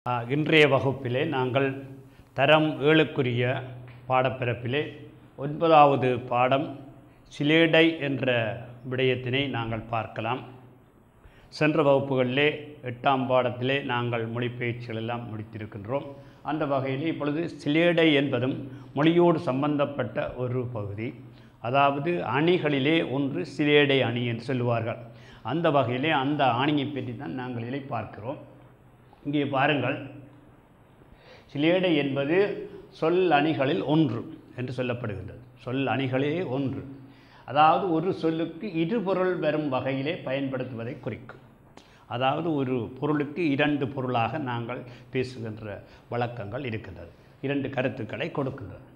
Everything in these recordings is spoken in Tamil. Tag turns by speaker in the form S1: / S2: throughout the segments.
S1: இன்றைய வகுப்பிலே நாங்கள் தரம் 7க்குரிய பாடப்பிறப்பிலே 9வது பாடம் சிலேடை என்ற விடயத்தினை நாங்கள் பார்க்கலாம். சென்ற வகுப்புகளிலே 8ஆம் பாடத்திலே நாங்கள் மொழிபெயர்ச்சிகள் எல்லாம் முடித்திருக்கின்றோம். அந்த வகையிலே இப்பொழுது சிலேடை என்பதும் மொழியோடு சம்பந்தப்பட்ட ஒரு பகுதி. அதாவது அணிகளிலே ஒன்று சிலேடை அணி என்று சொல்லுவார்கள். அந்த வகையிலே அந்த அணியை பற்றி தான் நாங்கள் இதை பார்க்கிறோம். இங்கே பாருங்கள், சிலேடை என்பது சொல் அணிகளில் ஒன்று என்று சொல்லப்படுகின்றது. சொல் அணிகளே ஒன்று, அதாவது ஒரு சொல்லுக்கு இருபொருள் வரும் வகையிலே பயன்படுத்துவதை குறிக்கும். அதாவது ஒரு பொருளுக்கு இரண்டு பொருளாக நாங்கள் பேசுகின்ற வழக்கங்கள் இருக்கின்றது, இரண்டு கருத்துக்களை கொடுக்கின்றது.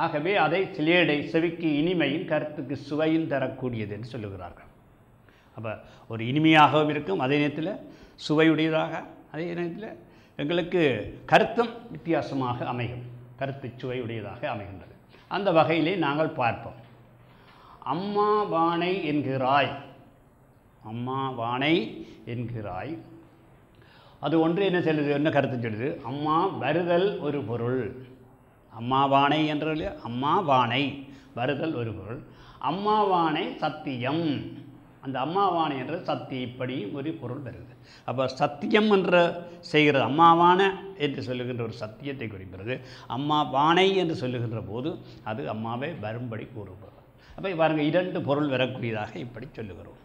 S1: ஆகவே அதை சிலேடை செவிக்கு இனிமையும் கருத்துக்கு சுவையும் தரக்கூடியது என்று சொல்லுகிறார்கள். அப்போ ஒரு இனிமையாகவும் இருக்கும், அதே நேரத்தில் சுவையுடையதாக, அதே நேரத்தில் எங்களுக்கு கருத்தும் வித்தியாசமாக அமையும், கருத்து சுவையுடையதாக அமைகின்றது. அந்த வகையிலே நாங்கள் பார்ப்போம். அம்மா வானை என்கிறாய், அம்மா வானை என்கிறாய், அது ஒன்று என்ன சொல்லுது, என்ன கருத்து சொல்லுது? அம்மா வருதல் ஒரு பொருள். அம்மா வானை என்ற அம்மா வானை வருதல் ஒரு பொருள். அம்மா வானை சத்தியம், அந்த அம்மாவானை என்ற சத்தியம், இப்படி ஒரு பொருள் வருகிறது. அப்போ சத்தியம் என்ற செய்கிறது அம்மாவான என்று சொல்லுகின்ற ஒரு சத்தியத்தை குறிக்கிறது. அம்மாவானை என்று சொல்லுகின்ற போது அது அம்மாவை வரும்படி கூறுகிறது. அப்போ பாருங்கள், இரண்டு பொருள் வரக்கூடியதாக இப்படி சொல்லுகிறோம்.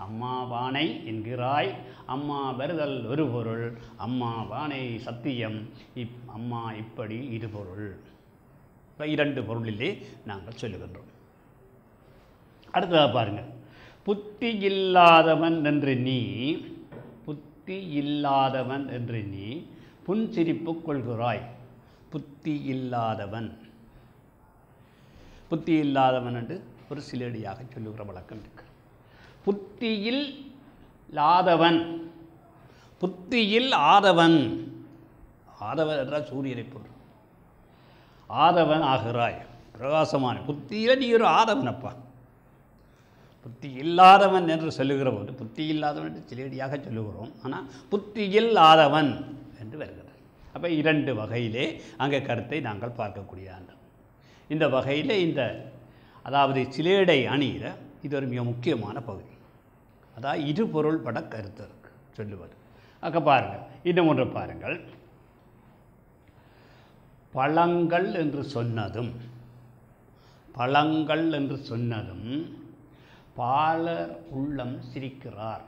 S1: அம்மாவானை என்கிறாய், அம்மா வருதல் ஒரு பொருள், அம்மாவானை சத்தியம், அம்மா இப்படி இரு பொருள். இப்போ இரண்டு பொருளிலே நாங்கள் சொல்லுகின்றோம். அடுத்ததாக பாருங்கள், புத்தி இல்லாதவன் என்று நீ, புத்தி இல்லாதவன் என்று நீ புன்சிரிப்பு கொள்கிறாய். புத்தி இல்லாதவன், புத்தி இல்லாதவன் என்று ஒரு சிலேடியாக சொல்லுகிற வழக்கம் இருக்கு. புத்தியில் லாதவன், புத்தியில் ஆதவன், ஆதவன் என்றால் சூரியனை போன்ற ஆதவன் ஆகிறாய், பிரகாசமான புத்தியில் நீ ஒரு ஆதவனப்பா. புத்தி இல்லாதவன் என்று சொல்லுகிற போது புத்தி இல்லாதவன் என்று சிலேடியாக சொல்லுகிறோம், ஆனால் புத்தியில் ஆதவன் என்று வருகிறது. அப்போ இரண்டு வகையிலே அங்கே கருத்தை நாங்கள் பார்க்கக்கூடியது. இந்த வகையில் இந்த அதாவது சிலேடை அணியில் இது ஒரு மிக முக்கியமான பகுதி. அதாவது இருபொருள் பட கருத்து இருக்கு சொல்லுவது. அங்கே பாருங்கள், இன்னும் ஒன்று பாருங்கள். பழங்கள் என்று சொன்னதும், பழங்கள் என்று சொன்னதும் பாலர் உள்ளம் சிரிக்கிறார்.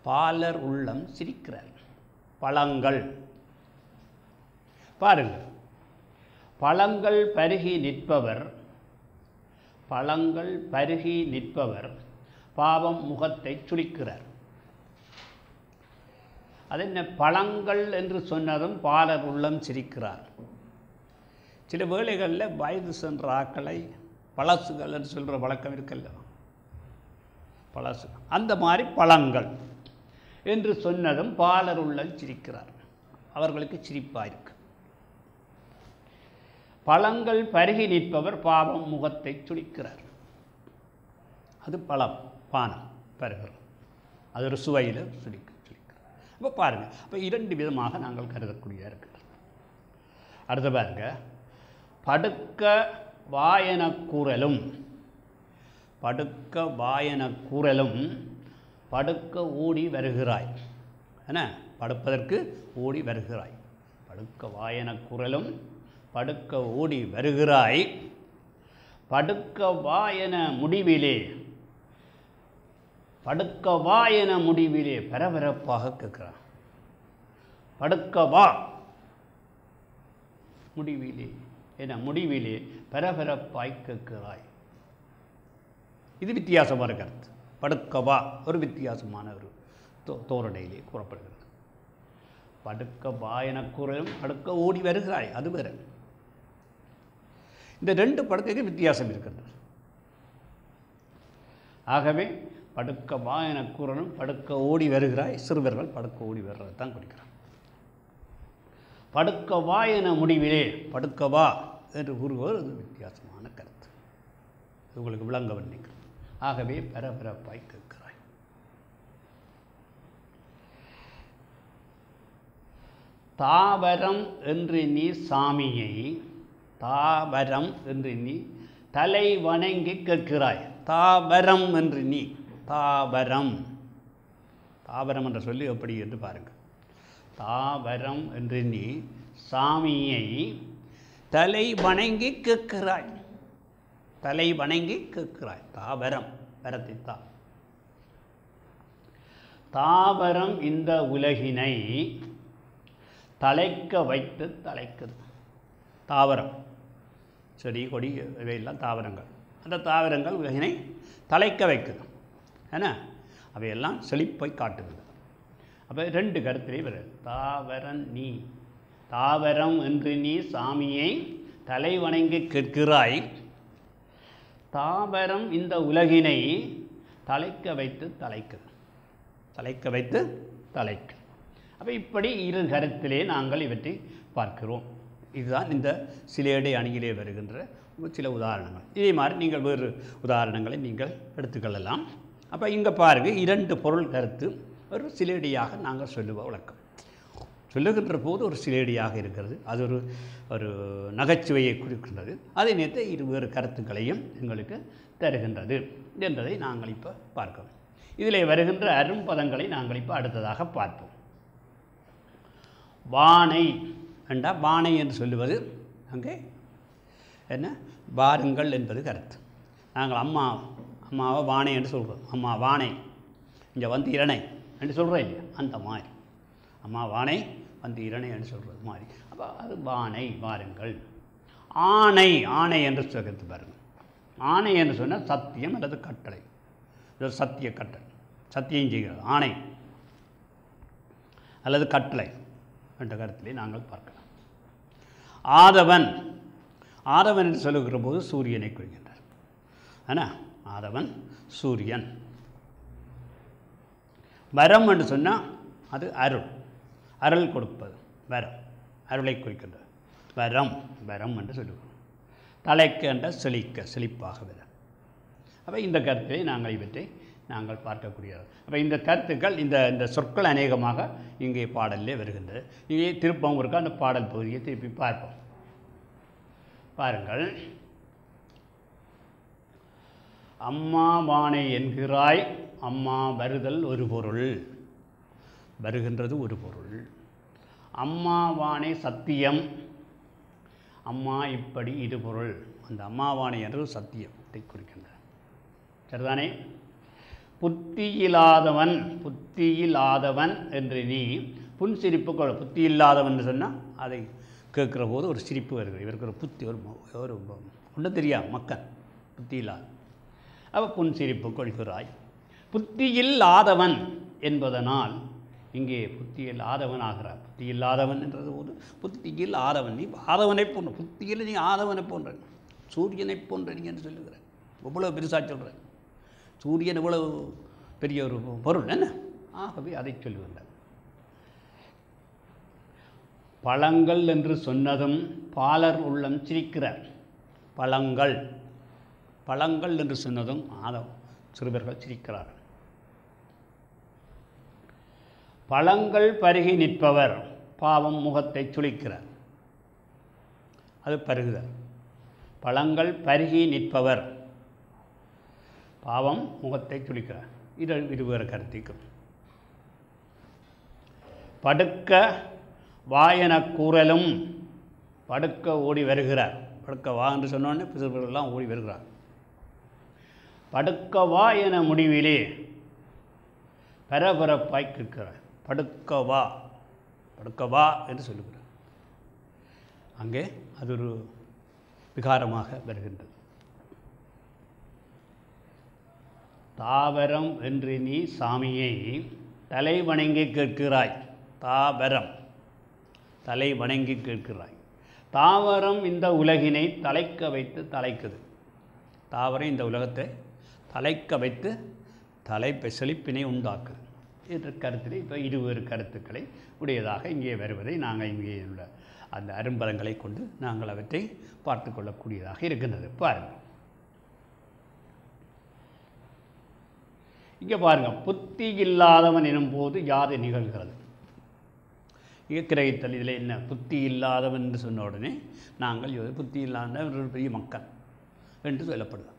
S1: பாலர் உள்ளம் சிரிக்கிறார். பழங்கள் பாருங்கள், பழங்கள் பருகி நிற்பவர், பழங்கள் பருகி நிற்பவர் பாவம் முகத்தை சுளிக்கிறார். அது என்ன? பழங்கள் என்று சொன்னதும் பாலர் உள்ளம் சிரிக்கிறார். சில வேளைகளில் வயது சென்ற ஆக்களை பழசுகள் என்று சொல்கிற வழக்கம் இருக்கல்ல, பழசு, அந்த மாதிரி பழங்கள் என்று சொன்னதும் பாலர் உள்ளம் சிரிக்கிறார், அவர்களுக்கு சிரிப்பாக இருக்கு. பழங்கள் பருகி நிற்பவர் பாவம் முகத்தை சுளிக்கிறார். அது பழம், பானம் பருகிறது, அது ஒரு சுவையில் சுளிக்கிறார். இப்போ பாருங்கள், இப்போ இரண்டு விதமாக நாங்கள் கருதக்கூடிய இருக்கிறது. அடுத்த பாருங்க, படுக்க வாயன கூறலும், படுக்க வாயன கூறலும் படுக்க ஓடி வருகிறாய். என்ன? படுப்பதற்கு ஓடி வருகிறாய். படுக்க வாயன கூறலும் படுக்க ஓடி வருகிறாய். படுக்க வாயன முடிவிலே, படுக்க வாயன முடிவிலே பரபரப்பாக கேட்கிறான். படுக்க வா முடிவிலே, என முடிவிலே பரபரப்பாய் கேட்கிறாய். இது வித்தியாசமான கருத்து. படுக்கவா ஒரு வித்தியாசமான ஒரு தோரணையிலே கூறப்படுகிறது. படுக்க வா என கூறலும் படுக்க ஓடி வருகிறாய், அது வேறு. இந்த ரெண்டு படுக்கைக்கு வித்தியாசம் இருக்கின்றது. ஆகவே படுக்க வா என கூறலும் படுக்க ஓடி வருகிறாய், சிறுவர்கள் படுக்க ஓடி வர்றது தான் குறிக்கிறார். படுக்க வா என முடிவிலே படுக்க வா என்று கூறுவது அது வித்தியாசமான கருத்து. உங்களுக்கு விளங்க வேண்டிய. ஆகவே பரபரப்பாய் கேட்கிறாய். தாவரம் என்று நீ சாமியை தாவரம் என்று நீ தலை வணங்கி கேட்கிறாய். தாவரம் என்று நீ தாவரம் தாவரம் என்ற சொல்லி எப்படி என்று பாருங்கள். தாவரம் என்று நீ சாமியை தலை வணங்கி கேட்கிறாய். தலை வணங்கி கேட்கிறாய். தாவரம் வரத்தித்தா. தாவரம் இந்த உலகினை தலைக்க வைத்து தலைக்குது. தாவரம் செடி கொடி இவையெல்லாம் தாவரங்கள். அந்த தாவரங்கள் உலகினை தலைக்க வைக்குது. ஏன்னா அவையெல்லாம் செழிப்பை காட்டுகிறது. அப்போ ரெண்டு கருத்திலே வருது. தாவரம் நீ தாவரம் என்று நீ சாமியை தலை வணங்கி கேட்கிறாய். தாவரம் இந்த உலகினை தலைக்க வைத்து தலைக்குது. தலைக்க வைத்து தலைக்கு. அப்போ இப்படி இரு கருத்திலே நாங்கள் இவற்றை பார்க்கிறோம். இதுதான் இந்த சிலேடை அணியிலே வருகின்ற சில உதாரணங்கள். இதே மாதிரி நீங்கள் வேறு உதாரணங்களை நீங்கள் எடுத்துக்கொள்ளலாம். அப்போ இங்கே பாருங்கள், இரண்டு பொருள் கருத்து ஒரு சிலேடியாக நாங்கள் சொல்லுவோம். வழக்கம் சொல்லுகின்ற போது ஒரு சிலேடியாக இருக்கிறது. அது ஒரு நகைச்சுவையை குறிக்கின்றது. அதே நேரத்தில் இருவேறு கருத்துக்களையும் எங்களுக்கு தருகின்றது என்பதை நாங்கள் இப்போ பார்க்கிறோம். இதில் வருகின்ற அரும்பதங்களை நாங்கள் இப்போ அடுத்ததாக பார்ப்போம். வானை என்றால் வானை என்று சொல்லுவது அங்கே என்ன வாருங்கள் என்பது கருத்து. நாங்கள் அம்மாவை வானை என்று சொல்கிறோம். அம்மா வானை இங்கே வந்து இரணை என்று சொல்கிறோம் இல்லையா? அந்த மாதிரி அம்மா வானை வந்து இரணை என்று சொல்கிறது மாதிரி. அப்போ அது வானை வாருங்கள். ஆணை ஆணை என்று சொல்கிறது பாருங்கள். ஆணை என்று சொன்னால் சத்தியம் அல்லது கட்டளை. இது ஒரு சத்திய கட்டளை, சத்தியம் செய்கிறது ஆணை அல்லது கட்டளை என்ற கருத்திலே நாங்கள் பார்க்கலாம். ஆதவன் ஆதவன் என்று சொல்லுகிற போது சூரியனை குறிக்கின்றார். ஆனால் ஆதவன் சூரியன். வரம் என்று சொன்னால் அது அருள், அருள் கொடுப்பது வரம், அருளை குறிக்கின்றது. வரம் வரம் என்று சொல்லுகிறோம். தலைக்க என்ற செழிக்க செழிப்பாக வரும். அப்போ இந்த கருத்தை நாங்கள் இவற்றை நாங்கள் பார்க்கக்கூடியது. அப்போ இந்த கருத்துக்கள் இந்த சொற்கள் அநேகமாக இங்கே பாடலிலே வருகின்றது. இங்கே திருப்பம் இருக்க அந்த பாடல் பகுதியை திருப்பி பார்ப்போம். பாருங்கள். அம்மா வானை என்கிறாய். அம்மா வருதல் ஒரு பொருள், வருகின்றது ஒரு பொருள். அம்மா வானை சத்தியம். அம்மா இப்படி இரு பொருள். அந்த அம்மாவானை என்று சத்தியத்தை குறிக்கின்றார். சரிதானே? புத்தியில்லாதவன் புத்தியில்லாதவன் என்று நீ புன்சிரிப்பு கொள். புத்தி இல்லாதவன் சொன்னால் அதை கேட்குற போது ஒரு சிரிப்பு வருகிறது. இவருக்கு ஒரு புத்தி ஒரு ஒன்றும் தெரியாது மக்கள் புத்தி இல்லாத. அப்போ புன்சிரிப்பு கொள்கிறாய். புத்தியில்லாதவன் என்பதனால் இங்கே புத்தியில் ஆதவன் ஆகிறார். புத்தி இல்லாதவன் என்றது போது புத்தியில் ஆதவன். நீ ஆதவனை போன்ற புத்தியில் நீ ஆதவனை போன்ற சூரியனை போன்ற நீ என்று சொல்லுகிற. இவ்வளோ பெருசாக சொல்கிற சூரியன் இவ்வளவு பெரிய ஒரு பொருள் என்ன? ஆகவே அதை சொல்லுகின்றார். பழங்கள் என்று சொன்னதும் பாலர் உள்ளம் சிரிக்கிறார். பழங்கள் பழங்கள் என்று சொன்னதும் சிறுவர்கள் சிரிக்கிறார்கள். பழங்கள் பருகி நிற்பவர் பாவம் முகத்தை சுளிக்கிறார். அது பருகுதல். பழங்கள் பருகி நிற்பவர் பாவம் முகத்தை சுளிக்கிறார். இது இருவேறு கருத்திக்கும். படுக்க வாயன கூறலும் படுக்க ஓடி வருகிறார். படுக்க வா என்று சொன்னோடனே பிசுர்களெல்லாம் ஓடி வருகிறார். படுக்க வா என முடிவிலே பரபரப்பாய் கேட்கிறார். படுக்க வா என்று சொல்லுகிறார். அங்கே அது ஒரு விகாரமாக வருகின்றது. தாவரம் என்று நீ சாமியை தலை வணங்கி கேட்கிறாய். தாவரம் தலை வணங்கி கேட்கிறாய். தாவரம் இந்த உலகினை தலைக்க வைத்து தலைக்குது. தாவரம் இந்த உலகத்தை தலைக்க வைத்து செழிப்பினை உண்டாக்குது என்ற கருத்திலே இப்போ இருவேறு கருத்துக்களை உடையதாக இங்கே வருவதை நாங்கள் இங்கே உள்ள அந்த அரும்பதங்களை கொண்டு நாங்கள் அவற்றை பார்த்து கொள்ளக்கூடியதாக இருக்கின்றது. பாருங்கள், இங்கே பாருங்கள். புத்தி இல்லாதவன் எனும்போது யாது நிகழ்கிறது? கிரகித்தல். இதில் என்ன புத்தி இல்லாதவன் என்று சொன்ன உடனே நாங்கள் புத்தி இல்லாத ஒரு பெரிய மக்கள் என்று சொல்லப்படுது.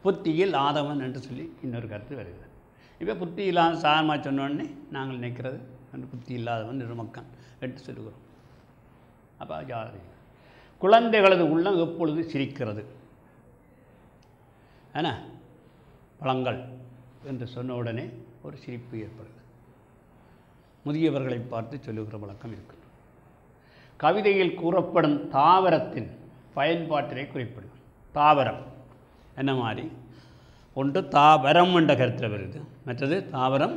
S1: புத்தியில் ஆதவன் என்று சொல்லி இன்னொரு கருத்து வருகிறது. இப்போ புத்தி இல்லாத சாதமாக சொன்ன உடனே நாங்கள் நினைக்கிறது என்று புத்தி இல்லாதவன் ஒரு மக்கள் என்று சொல்லுகிறோம். அப்போ ஜாதி குழந்தைகளது உள்ளம் எப்பொழுது சிரிக்கிறது? ஏன்னா பழங்கள் என்று சொன்ன உடனே ஒரு சிரிப்பு ஏற்படுது. முதியவர்களை பார்த்து சொல்லுகிற வழக்கம் இருக்குது. கவிதையில் கூறப்படும் தாவரத்தின் பயன்பாட்டினை குறிப்பிடும். தாவரம் என்ன மாதிரி? ஒன்று தாவரம் என்ற கருத்தில் வருது, மற்றது தாவரம்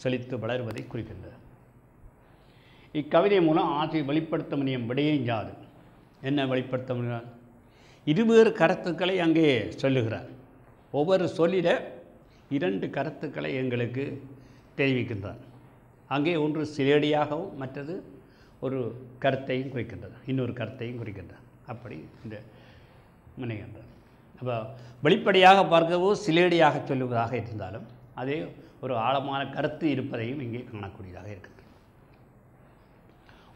S1: செழித்து வளர்வதை குறிக்கின்றது. இக்கவிதை மூலம் ஆசை வெளிப்படுத்த முடியும் விடையும் யாது? என்ன வெளிப்படுத்த முடியும்? இருவேறு கருத்துக்களை அங்கே சொல்லுகிறார். ஒவ்வொரு சொல்லிட 2 கருத்துக்களை எங்களுக்கு தெரிவிக்கின்றார். அங்கே ஒன்று சிலேடியாகவும் மற்றது ஒரு கருத்தையும் குறிக்கின்றது, இன்னொரு கருத்தையும் குறிக்கின்றார். அப்படி இந்த முனைகின்றார். அப்போ வெளிப்படையாக பார்க்கவோ சிலேடியாக சொல்லுவதாக இருந்தாலும் அதே ஒரு ஆழமான கருத்து இருப்பதையும் இங்கே காணக்கூடியதாக இருக்கின்றது.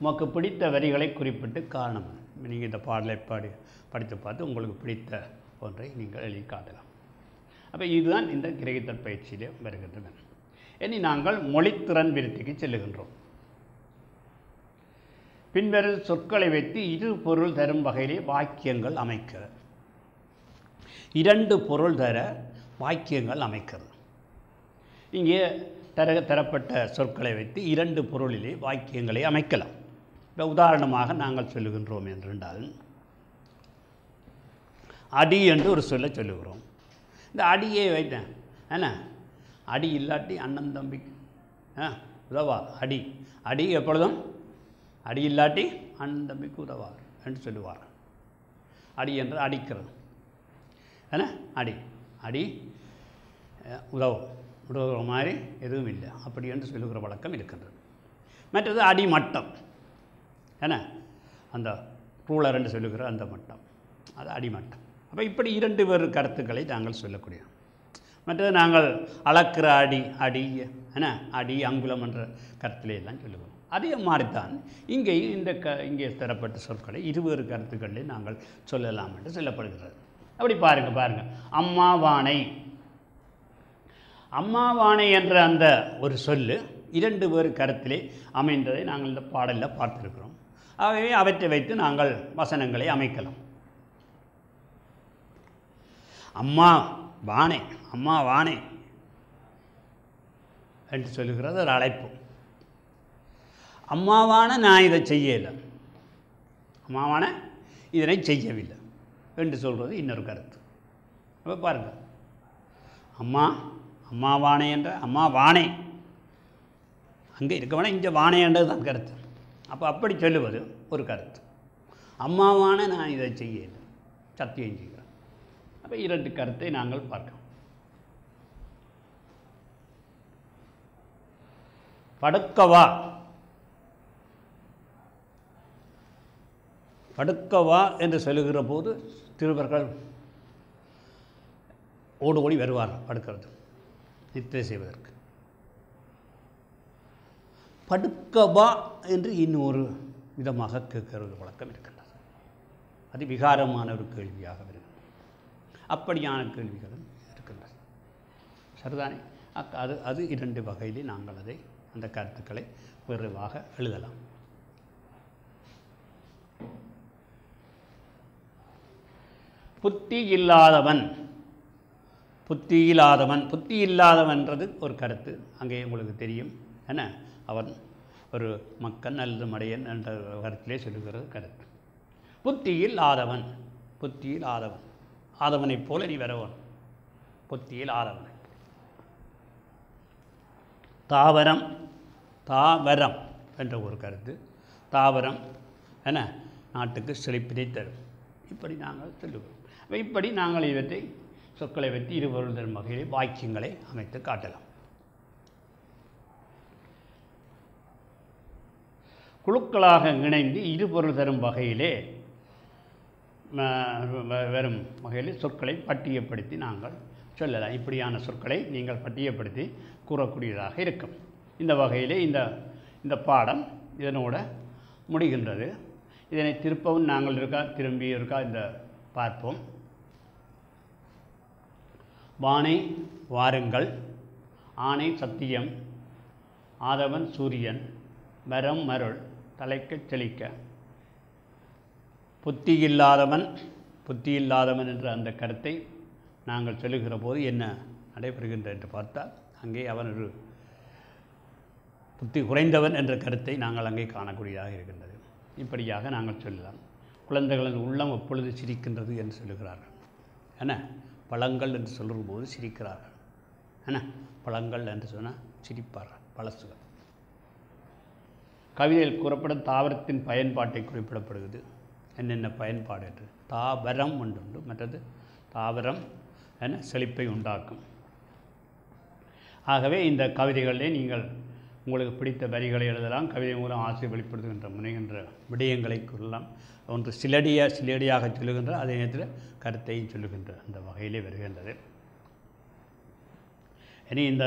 S1: உமக்கு பிடித்த வரிகளை குறிப்பிட்டு காரணம். நீங்கள் இந்த பாடலை படித்து பார்த்து உங்களுக்கு பிடித்த ஒன்றை நீங்கள் எழுதி காட்டலாம். அப்போ இதுதான் இந்த கிரகித்தல் பயிற்சியிலே வருகின்றது. இனி நாங்கள் மொழித்திறன் விருத்திக்கு செல்லுகின்றோம். பின்வரும் சொற்களை வைத்து 2 பொருள் தரும் வகையிலே வாக்கியங்கள் அமைக்கிறது. 2 பொருள் தர வாக்கியங்கள் அமைக்கிறது. இங்கே தரப்பட்ட சொற்களை வைத்து 2 பொருளிலே வாக்கியங்களை அமைக்கலாம். இப்போ உதாரணமாக நாங்கள் சொல்லுகின்றோம் என்றால் அடி என்று ஒரு சொல்ல சொல்லுகிறோம். இந்த அடியை வைத்தேன் என்ன? அடி இல்லாட்டி அண்ணன் தம்பிக்கு உதவார். அடி எப்பொழுதும் அடி இல்லாட்டி அண்ணன் தம்பிக்கு உதவார் என்று சொல்லுவார். அடி என்று அடிக்கிறது என்ன? அடி உதவுற மாதிரி எதுவும் இல்லை அப்படி என்று சொல்லுகிற வழக்கம் இருக்கின்றது. மற்றது அடிமட்டம் என்ன? அந்த ரூலர் என்று சொல்லுகிற அந்த மட்டம், அது அடிமட்டம். அப்போ இப்படி 2 வேறு கருத்துக்களை நாங்கள் சொல்லக்கூடிய. மற்றது நாங்கள் அளக்கிற அடி என்ன? அடி அங்குலம் என்ற கருத்திலே எல்லாம் சொல்லுவோம். அதே மாதிரித்தான் இங்கேயும் இங்கே தரப்பட்ட சொற்களை 2 வேறு கருத்துக்களிலே நாங்கள் சொல்லலாம் என்று சொல்லப்படுகிறது. அப்படி பாருங்கள். அம்மாவானை என்ற அந்த ஒரு சொல்லு 2 வேறு கருத்திலே அமைந்ததை நாங்கள் இந்த பாடலில் பார்த்திருக்கிறோம். ஆகவே அவற்றை வைத்து நாங்கள் வசனங்களை அமைக்கலாம். அம்மா வானே என்று சொல்லுகிறது ஒரு அழைப்பு. அம்மாவான நான் இதை செய்யலை, அம்மாவான இதனை செய்யவில்லை என்று சொல்கிறது இன்னொரு கருத்து. அப்போ பாருங்கள், அம்மாவானே என்ற அம்மாவானே அங்கே இருக்கவனே இங்கே வானே என்றது தான் கருத்து. அப்போ அப்படி சொல்லுவது ஒரு கருத்து. அம்மாவான நான் இதை செய்யலை, சத்தியம் செய்கிறேன். அப்போ 2 கருத்தை நாங்கள் பார்க்கிறோம். படுக்கவா என்று சொல்லுகிற போது திருவர்கள் ஓடி வருவார்கள் படுக்கிறது, நித்திரை செய்வதற்கு. படுக்கவா என்று இன்னொரு விதமாக கேட்கிறது வழக்கம் இருக்கின்றது. அது விகாரமான ஒரு கேள்வியாக வருகிறது. அப்படியான கேள்விகளும் இருக்கின்றது. சரிதானே? அது 2 வகையிலே நாங்கள் அந்த கருத்துக்களை விரைவாக எழுதலாம். புத்தி இல்லாதவன்றது ஒரு கருத்து. அங்கே உங்களுக்கு தெரியும் என்ன? அவன் ஒரு மக்கன் அல்லது மடையன் என்ற கருத்திலே சொல்லுகிறது கருத்து. புத்தியில் ஆதவன் ஆதவனைப் போல நீ வரவன். புத்தியில் ஆதவன். தாவரம் என்ற ஒரு கருத்து. தாவரம் என்ன? நாட்டுக்கு செழிப்பினை தரும். இப்படி நாங்கள் சொல்லுவோம். இப்படி நாங்கள் இவற்றை சொற்களை வைத்து 2 பொருள் தரும் வகையில் வாக்கியங்களை அமைத்து காட்டலாம். குழுக்களாக இணைந்து 2 பொருள் தரும் வகையிலே வரும் வகையில் சொற்களை பட்டியப்படுத்தி நாங்கள் சொல்லலாம். இப்படியான சொற்களை நீங்கள் பட்டியப்படுத்தி கூறக்கூடியதாக இருக்கும். இந்த வகையிலே இந்த இந்த பாடம் இதனோட முடிகின்றது. இதனை திருப்பவும் நாங்கள் திரும்பி இந்த பார்ப்போம். வானை வாருங்கள், ஆணை சத்தியம், ஆதவன் சூரியன், மரம் மருள், தலைக்கச் செழிக்க, புத்தியில்லாதவன் என்ற அந்த கருத்தை நாங்கள் சொல்லுகிற போது என்ன நடைபெறுகின்ற என்று பார்த்தால், அங்கே அவன் ஒரு புத்தி குறைந்தவன் என்ற கருத்தை நாங்கள் அங்கே காணக்கூடியதாக இருக்கின்றது. இப்படியாக நாங்கள் சொல்லலாம். குழந்தைகளின் உள்ளம் எப்பொழுது சிரிக்கின்றது என்று சொல்லுகிறார்கள். என்ன பழங்கள் என்று சொல்லும் போது சிரிக்கிறார்கள். என்ன பழங்கள் என்று சொன்னால் சிரிப்பார்கள் பழசுகள். கவிதையில் கூறப்படும் தாவரத்தின் பயன்பாட்டை குறிப்பிடப்படுகிறது. என்னென்ன பயன்பாடு என்று தாவரம் ஒன்று, மற்றது தாவரம் என செழிப்பை உண்டாக்கும். ஆகவே இந்த கவிதைகளிலே நீங்கள் உங்களுக்கு பிடித்த வரிகளை எழுதலாம். கவிதை மூலம் ஆசை வெளிப்படுத்துகின்ற முனைகின்ற விடயங்களை கூறலாம். ஒன்று சிலடியாக சொல்லுகின்ற, அதே நேரத்தில் கருத்தையும் சொல்லுகின்ற அந்த வகையிலே வருகின்றது. இனி இந்த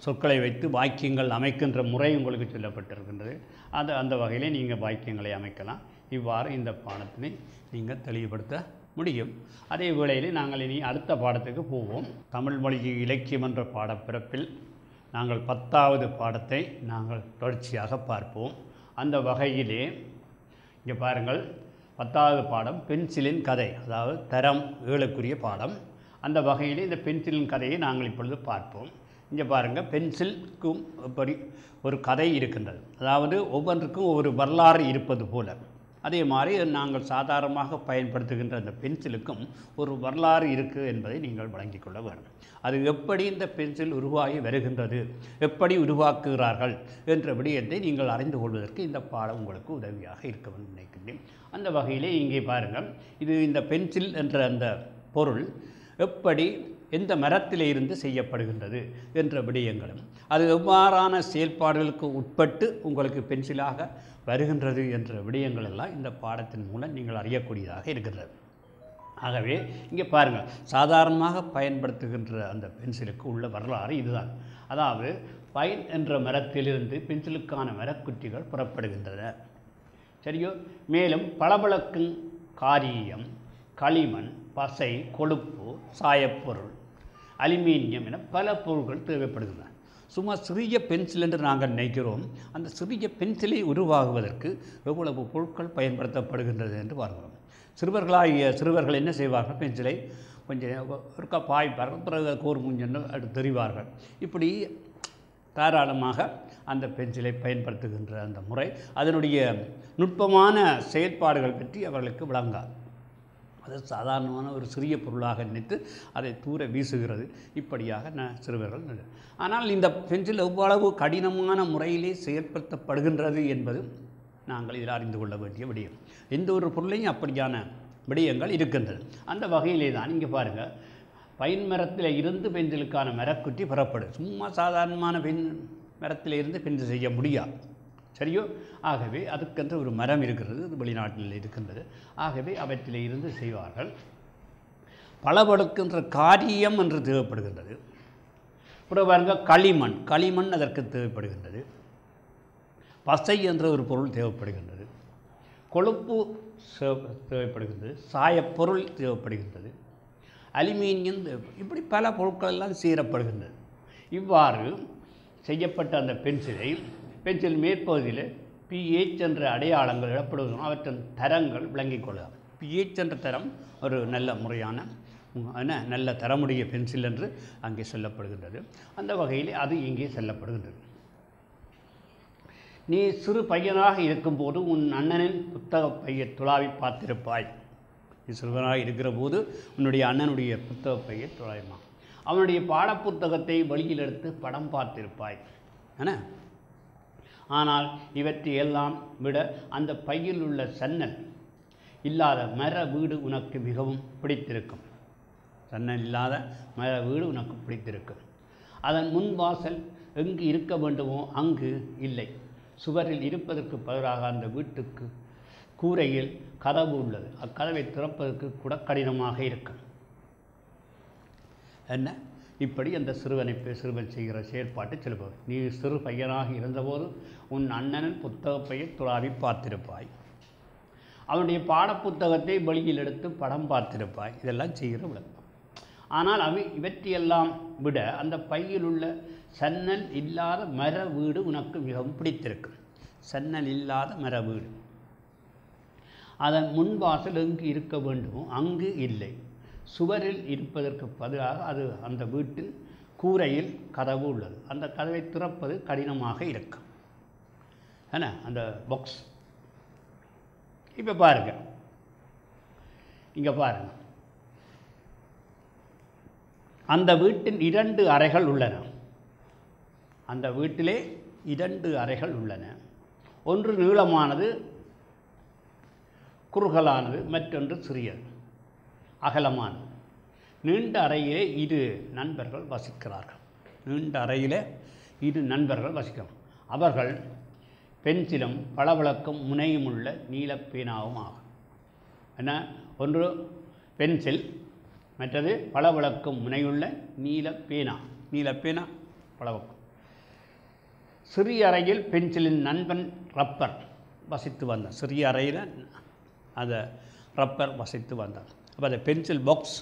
S1: சொற்களை வைத்து வாக்கியங்கள் அமைக்கின்ற முறை உங்களுக்கு சொல்லப்பட்டிருக்கின்றது. அந்த வகையிலே நீங்கள் வாக்கியங்களை அமைக்கலாம். இவ்வாறு இந்த பாடத்தினை நீங்கள் தெளிவுபடுத்த முடியும். அதே வேளையிலே நாங்கள் இனி அடுத்த பாடத்துக்கு போவோம். தமிழ் மொழி இலக்கியம் என்ற பாடப்பிறப்பில் நாங்கள் 10வது பாடத்தை நாங்கள் தொடர்ச்சியாக பார்ப்போம். அந்த வகையிலே இங்கே பாருங்கள், 10வது பாடம் பென்சிலின் கதை, அதாவது தரம் 7க்குரிய பாடம். அந்த வகையிலே இந்த பென்சிலின் கதையை நாங்கள் இப்பொழுது பார்ப்போம். இங்கே பாருங்கள், பென்சிலுக்கும் எப்படி ஒரு கதை இருக்கின்றது. அதாவது ஒவ்வொன்றுக்கும் ஒரு வரலாறு இருப்பது போல, அதே மாதிரி நாங்கள் சாதாரணமாக பயன்படுத்துகின்ற அந்த பென்சிலுக்கும் ஒரு வரலாறு இருக்குது என்பதை நீங்கள் வழங்கிக் கொள்ள வேண்டும். அது எப்படி இந்த பென்சில் உருவாகி வருகின்றது, எப்படி உருவாக்குகிறார்கள் என்ற விடயத்தை நீங்கள் அறிந்து கொள்வதற்கு இந்த பாடம் உங்களுக்கு உதவியாக இருக்க வேண்டும் நினைக்கின்றேன். அந்த வகையிலே இங்கே பாருங்கள், இது இந்த பென்சில் என்ற அந்த பொருள் எப்படி எந்த மரத்திலே இருந்து செய்யப்படுகின்றது என்ற விடயங்களும், அது எவ்வாறான செயல்பாடுகளுக்கு உட்பட்டு உங்களுக்கு பென்சிலாக வருகின்றது என்ற விடயங்கள் எல்லாம் இந்த பாடத்தின் மூலம் நீங்கள் அறியக்கூடியதாக இருக்கின்றது. ஆகவே இங்கே பாருங்கள், சாதாரணமாக பயன்படுத்துகின்ற அந்த பென்சிலுக்கு உள்ள வரலாறு இதுதான். அதாவது பைன் என்ற மரத்திலிருந்து பென்சிலுக்கான மரக்குற்றிகள் புறப்படுகின்றன. சரியோ? மேலும் பளபளக்கும் காரீயம், களிமண், பசை, கொழுப்பு, சாயப்பொருள், அலுமினியம் என பல பொருட்கள் தேவைப்படுகின்றன. சும்மா சிறிய பென்சில் என்று நாங்கள் நினைக்கிறோம். அந்த சிறிய பென்சிலை உருவாகுவதற்கு எவ்வளவு பொருட்கள் பயன்படுத்தப்படுகின்றது என்று பார்க்கிறோம். சிறுவர்கள் என்ன செய்வார்கள், பென்சிலை கொஞ்சம் ஒருக்கா பாய்ப்பார்கள், பிறகு கோர்முஞ்சன்னு அடுத்து தெரிவார்கள். இப்படி தாராளமாக அந்த பென்சிலை பயன்படுத்துகின்ற அந்த முறை, அதனுடைய நுட்பமான செயல்பாடுகள் பற்றி அவர்களுக்கு விளங்காது. அது சாதாரணமான ஒரு சிறிய பொருளாக நினைத்து அதை தூர வீசுகிறது. இப்படியாக சிறுவர்கள். ஆனால் இந்த பென்சில் எவ்வளவு கடினமான முறையிலே செயல்படுத்தப்படுகின்றது என்பது நாங்கள் இதில் அறிந்து கொள்ள வேண்டிய விடயம். எந்த ஒரு பொருளையும் அப்படியான விடயங்கள் இருக்கின்றது. அந்த வகையிலே தான் இங்கே பாருங்கள், பைன் மரத்தில் இருந்து பென்சிலுக்கான மரக்குற்றி பெறப்படும். சும்மா சாதாரணமான மரத்தில் இருந்து பென்சில் செய்ய முடியாது. சரியோ? ஆகவே அதுக்கென்று ஒரு மரம் இருக்கிறது, அது வெளிநாட்டில் இருக்கின்றது. ஆகவே அவற்றிலே இருந்து செய்வார்கள். பளபளக்கின்ற காரியம் என்று தேவைப்படுகின்றது. அப்புறம் பாருங்கள், களிமண் அதற்கு தேவைப்படுகின்றது. பசை என்ற ஒரு பொருள் தேவைப்படுகின்றது. கொழுப்பு தேவைப்படுகின்றது. சாயப்பொருள் தேவைப்படுகின்றது. அலுமினியம் இப்படி பல பொருட்கள் எல்லாம் சேரப்படுகின்றது. இவ்வாறு செய்யப்பட்ட அந்த பென்சில் மேற்பகுதியில் pH என்ற அடையாளங்கள் இடப்படுவதும் அவற்றின் தரங்கள் விளங்கிக் கொள்ளலாம். pH என்ற தரம் ஒரு நல்ல முறையான நல்ல தரமுடைய பென்சில் என்று அங்கே சொல்லப்படுகின்றது. அந்த வகையில் அது இங்கே சொல்லப்படுகின்றது. நீ சிறு பையனாக இருக்கும்போது உன் அண்ணனின் புத்தக பையை துளாவி பார்த்திருப்பாய். நீ சிறுவனாக இருக்கிற போது உன்னுடைய அண்ணனுடைய புத்தக பையை துளாவிமா, அவனுடைய பாடப்புத்தகத்தை வெளியில் எடுத்து படம் பார்த்திருப்பாய். ஆனால் இவற்றை எல்லாம் விட அந்த பையில் உள்ள சன்னல் இல்லாத மர வீடு உனக்கு மிகவும் பிடித்திருக்கும். சன்னல் இல்லாத மர வீடு உனக்கு பிடித்திருக்கும். அதன் முன் வாசல் எங்கு இருக்க வேண்டுமோ அங்கு இல்லை. சுவரில் இருப்பதற்கு பதிலாக அந்த வீட்டுக்கு கூரையில் கதவு உள்ளது. அக்கதவை திறப்பதற்கு கூட கடினமாக இருக்கும். என்ன இப்படி அந்த சிறுவன் செய்கிற செயற்பாட்டை சொல்லுவார். நீ சிறு பையனாக இருந்தபோது உன் அண்ணனின் புத்தக பையை துளாவி பார்த்திருப்பாய், அவனுடைய பாடப்புத்தகத்தை வெளியில் எடுத்து படம் பார்த்திருப்பாய். இதெல்லாம் செய்கிற விளக்கம். ஆனால் இவற்றையெல்லாம் விட அந்த பையில் உள்ள சன்னல் இல்லாத மர வீடு உனக்கு மிகவும் பிடித்திருக்கும். சன்னல் இல்லாத மர வீடு, அதன் முன்வாசல் எங்கு இருக்க வேண்டுமோ அங்கு இல்லை, சுவரில் இருப்பதற்கு பதிலாக அது அந்த வீட்டின் கூரையில் கதவு உள்ளது. அந்த கதவை திறப்பது கடினமாக இருக்கும். ஏன்னா அந்த பாக்ஸ். இப்போ பாருங்க, இங்கே பாருங்க, அந்த வீட்டின் 2 அறைகள் உள்ளன. அந்த வீட்டிலே 2 அறைகள் உள்ளன. ஒன்று நீளமானது, குறுகலானது, மற்றொன்று சிறியது, அகலமானது. நீண்ட அறையிலே 2 நண்பர்கள் வசிக்கிறார்கள். நீண்ட அறையிலே 2 நண்பர்கள் வசிக்கிறார்கள். அவர்கள் பென்சிலும் பளபளக்கும் முனையும் உள்ள நீலப்பேனாவும் ஆகும். என்ன? ஒன்று பென்சில், மற்றது பளபளக்கும் முனையுள்ள நீலப்பேனா. நீலப்பேனா பளபளக்கும். சிறிய அறையில் பென்சிலின் நண்பன் ரப்பர் வசித்து வந்தான். சிறிய அறையில் அந்த ரப்பர் வசித்து வந்தான். அப்போ அந்த பென்சில் பாக்ஸ்,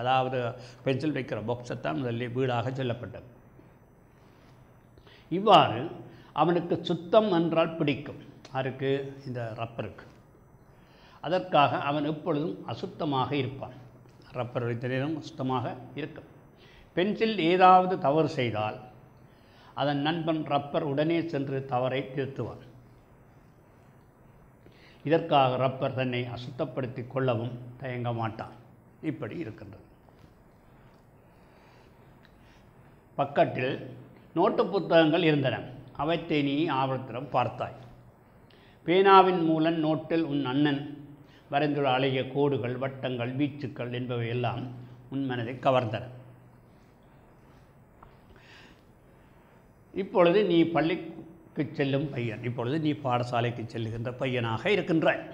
S1: அதாவது பென்சில் வைக்கிற பாக்ஸை தான் முதலில் வீடாக சொல்லப்பட்டது. இவ்வாறு அவனுக்கு சுத்தம் என்றால் பிடிக்கும். யாருக்கு? இந்த ரப்பருக்கு. அதற்காக அவன் எப்பொழுதும் அசுத்தமாக இருப்பான். ரப்பர் வைத்த நேரம் சுத்தமாக இருக்கும். பென்சில் ஏதாவது தவறு செய்தால் அதன் நண்பன் ரப்பர் உடனே சென்று தவறை திருத்துவான். இதற்காக ரப்பர் தன்னை அசுத்தப்படுத்தி கொள்ளவும் தயங்க மாட்டான். இப்படி இருக்கின்றது. பக்கத்தில் நோட்டு புத்தகங்கள் இருந்தன. அவற்றை நீ ஆவணத்திடம் பார்த்தாய். பேனாவின் மூலம் நோட்டில் உன் அண்ணன் வரைந்துள்ள அழகிய கோடுகள், வட்டங்கள், வீச்சுக்கள் என்பவை எல்லாம் உன் மனதை கவர்ந்தன. இப்பொழுது நீ பள்ளிக்கு செல்லும் பையன், இப்பொழுது நீ பாடசாலைக்கு செல்லுகின்ற பையனாக இருக்கின்றாய்.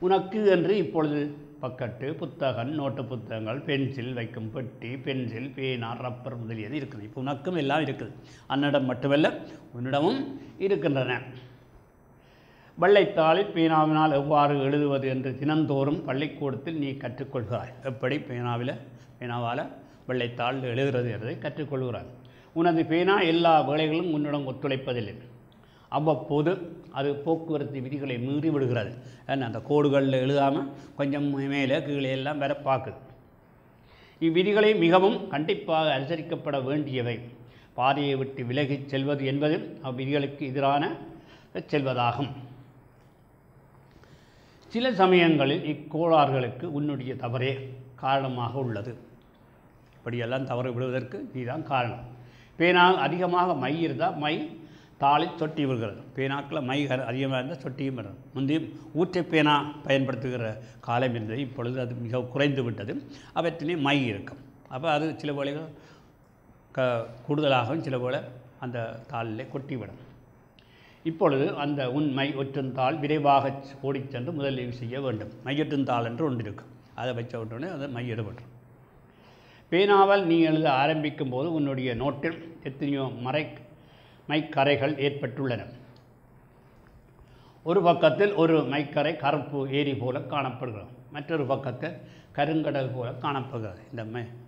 S1: உனக்கு என்று இப்பொழுது பக்கத்து புத்தகம், நோட்டு புத்தகங்கள், பென்சில் வைக்கும் பெட்டி, பென்சில், பேனா, ரப்பர் முதலியது இருக்குது. இப்போ உனக்கும் எல்லாம் இருக்குது. அன்னிடம் மட்டுமல்ல, உன்னிடமும் இருக்கின்றன. வெள்ளைத்தாளில் பேனாவினால் எவ்வாறு எழுதுவது என்று தினந்தோறும் பள்ளிக்கூடத்தில் நீ கற்றுக்கொள்கிறாய். எப்படி பேனாவால் வெள்ளைத்தாள் எழுதுகிறது என்பதை கற்றுக்கொள்கிறாய். உனது பேனா எல்லா வேளைகளும் உன்னிடம் ஒத்துழைப்பதில்லை. அவ்வப்போது அது போக்குவரத்து விதிகளை மீறி விடுகிறது. ஏன்னா அந்த கோடுகளில் எழுதாமல் கொஞ்சம் மேலே கீழே எல்லாம் வர பார்க்குது. இவ்விதிகளை மிகவும் கண்டிப்பாக அனுசரிக்கப்பட வேண்டியவை. பாதையை விட்டு விலகிச் செல்வது என்பது அவ்விதிகளுக்கு எதிரான செல்வதாகும். சில சமயங்களில் இக்கோளாறுகளுக்கு உன்னுடைய தவறே காரணமாக உள்ளது. இப்படியெல்லாம் தவறு விடுவதற்கு நீதான் காரணம். பேனா அதிகமாக மை இருந்தால் மை தாளில் சொட்டி விடுகிறது. பேனாக்களில் மை அதிகமாக இருந்தால் சொட்டியும் வரும். முந்தைய ஊற்றை பேனா பயன்படுத்துகிற காலம் இருந்தது. இப்பொழுது அது மிக குறைந்து விட்டது. அவற்றிலே மை இருக்கும். அப்போ அது சில வேளைகள் கூடுதலாகவும் சில வேளை அந்த தாளிலே கொட்டிவிடும். இப்பொழுது அந்த மை ஒற்றும் தாள் விரைவாக ஓடிச் சென்று முதலீடு செய்ய வேண்டும். மையொற்றும் தாள் என்று ஒன்று இருக்கும். அதை வச்ச உடனே அது மை எடுபடும். பேனாவால் நீ எழுத ஆரம்பிக்கும் போது உன்னுடைய நோட்டில் எத்தனையோ மைக்கரைகள் ஏற்பட்டுள்ளன. ஒரு பக்கத்தில் ஒரு மைக்கரை கருப்பு ஏரி போல காணப்படுகிறது, மற்றொரு பக்கத்தில் கருங்கடல் போல காணப்படுகிறது. இந்த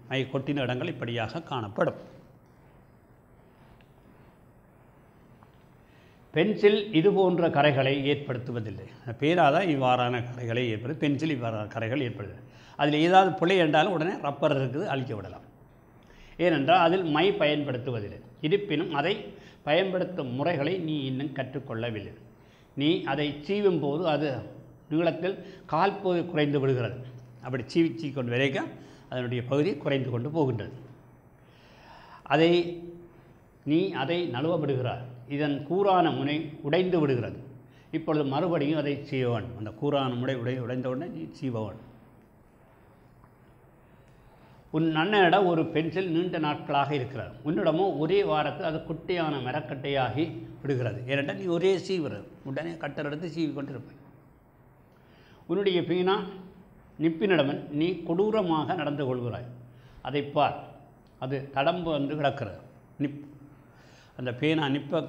S1: மை கொட்டின இடங்கள் இப்படியாக காணப்படும். பென்சில் இது போன்ற கரைகளை ஏற்படுத்துவதில்லை. பேனா தான் இவ்வாறான கரைகளை ஏற்படுது. பென்சில் இவ்வாறான கரைகள் ஏற்படுது. அதில் ஏதாவது பிழை என்றாலும் உடனே ரப்பர் இருக்குது, அழிக்க விடலாம். ஏனென்றால் அதில் மை பயன்படுத்துவதில்லை. இருப்பினும் அதை பயன்படுத்தும் முறைகளை நீ இன்னும் கற்றுக்கொள்ளவில்லை. நீ அதை சீவும் போது அது நீளத்தில் கால்பகுதி குறைந்து விடுகிறது. அப்படி சீவி கொண்டு வரைக்க அதனுடைய பகுதி குறைந்து கொண்டு போகின்றது. நீ அதை நழுவ விடுகிறாய். இதன் கூரான முனை உடைந்து விடுகிறது. இப்பொழுது மறுபடியும் அதை செய்வன். அந்த கூரான முனை உடைந்தவுடனே நீ செய்வன். உன் அண்ணனிடம் ஒரு பென்சில் நீண்ட நாட்களாக இருக்கிறது. உன்னிடமோ ஒரே வாரத்தில் அது குட்டையான மரக்கட்டையாகி விடுகிறது. ஏனென்றால் நீ ஒரே சீவுறது, உடனே கட்டர் எடுத்து சீவி கொண்டிருப்பாய். உன்னுடைய பேனா நிப்பினிடமன் நீ கொடூரமாக நடந்து கொள்கிறாய். அதை பார், அது தடம்பு வந்து கிடக்கிறது. அந்த பேனா நிப்பை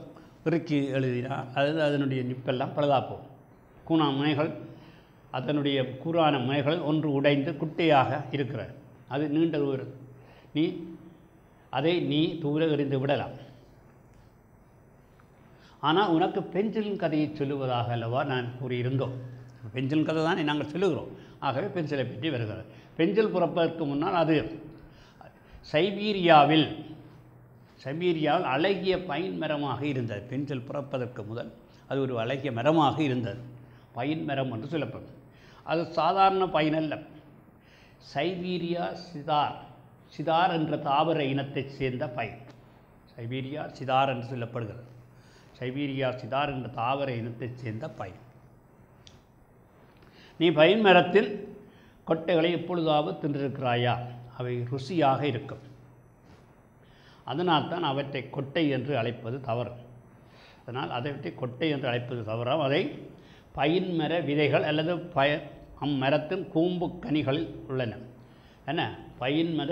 S1: இறுக்கி எழுதினா அது அதனுடைய நிப்பெல்லாம் பழுதாக போகும். கூணா முனைகள் அதனுடைய கூறான முனைகள் ஒன்று உடைந்து குட்டையாக இருக்கிறது. அது நீண்ட தூரம் நீ தூர எறிந்து விடலாம். ஆனால் உனக்கு பென்சிலின் கதையை சொல்லுவதாக அல்லவா நான் கூறியிருந்தோம். பென்சில் கதை தான் நாங்கள் சொல்லுகிறோம். ஆகவே பென்சிலை பற்றி வருகிறது. பென்சில் பிறப்பதற்கு முன்னால் அது சைபீரியாவில் அழகிய பைன் மரமாக இருந்தது. பென்சில் பிறப்பதற்கு முதல் அது ஒரு அழகிய மரமாக இருந்தது. பைன் மரம் என்று சொல்லப்படும். அது சாதாரண பைன் அல்ல. சைபீரியா சிதார் என்ற தாவர இனத்தைச் சேர்ந்த பைன். சைபீரியா சிதார் என்று சொல்லப்படுகிறது. சைபீரியா சிதார் என்ற தாவர இனத்தைச் சேர்ந்த பைன். நீ பைன் மரத்தின் கொட்டைகளை எப்பொழுதாவது தின்றிருக்கிறாயா? அவை ருசியாக இருக்கும். அதனால் தான் அவற்றை கொட்டை என்று அழைப்பது தவறு. அதை பைன் மர விதைகள் அல்லது அம்மரத்தின் கூம்பு கனிகளில் உள்ளன. என்ன பைன் மர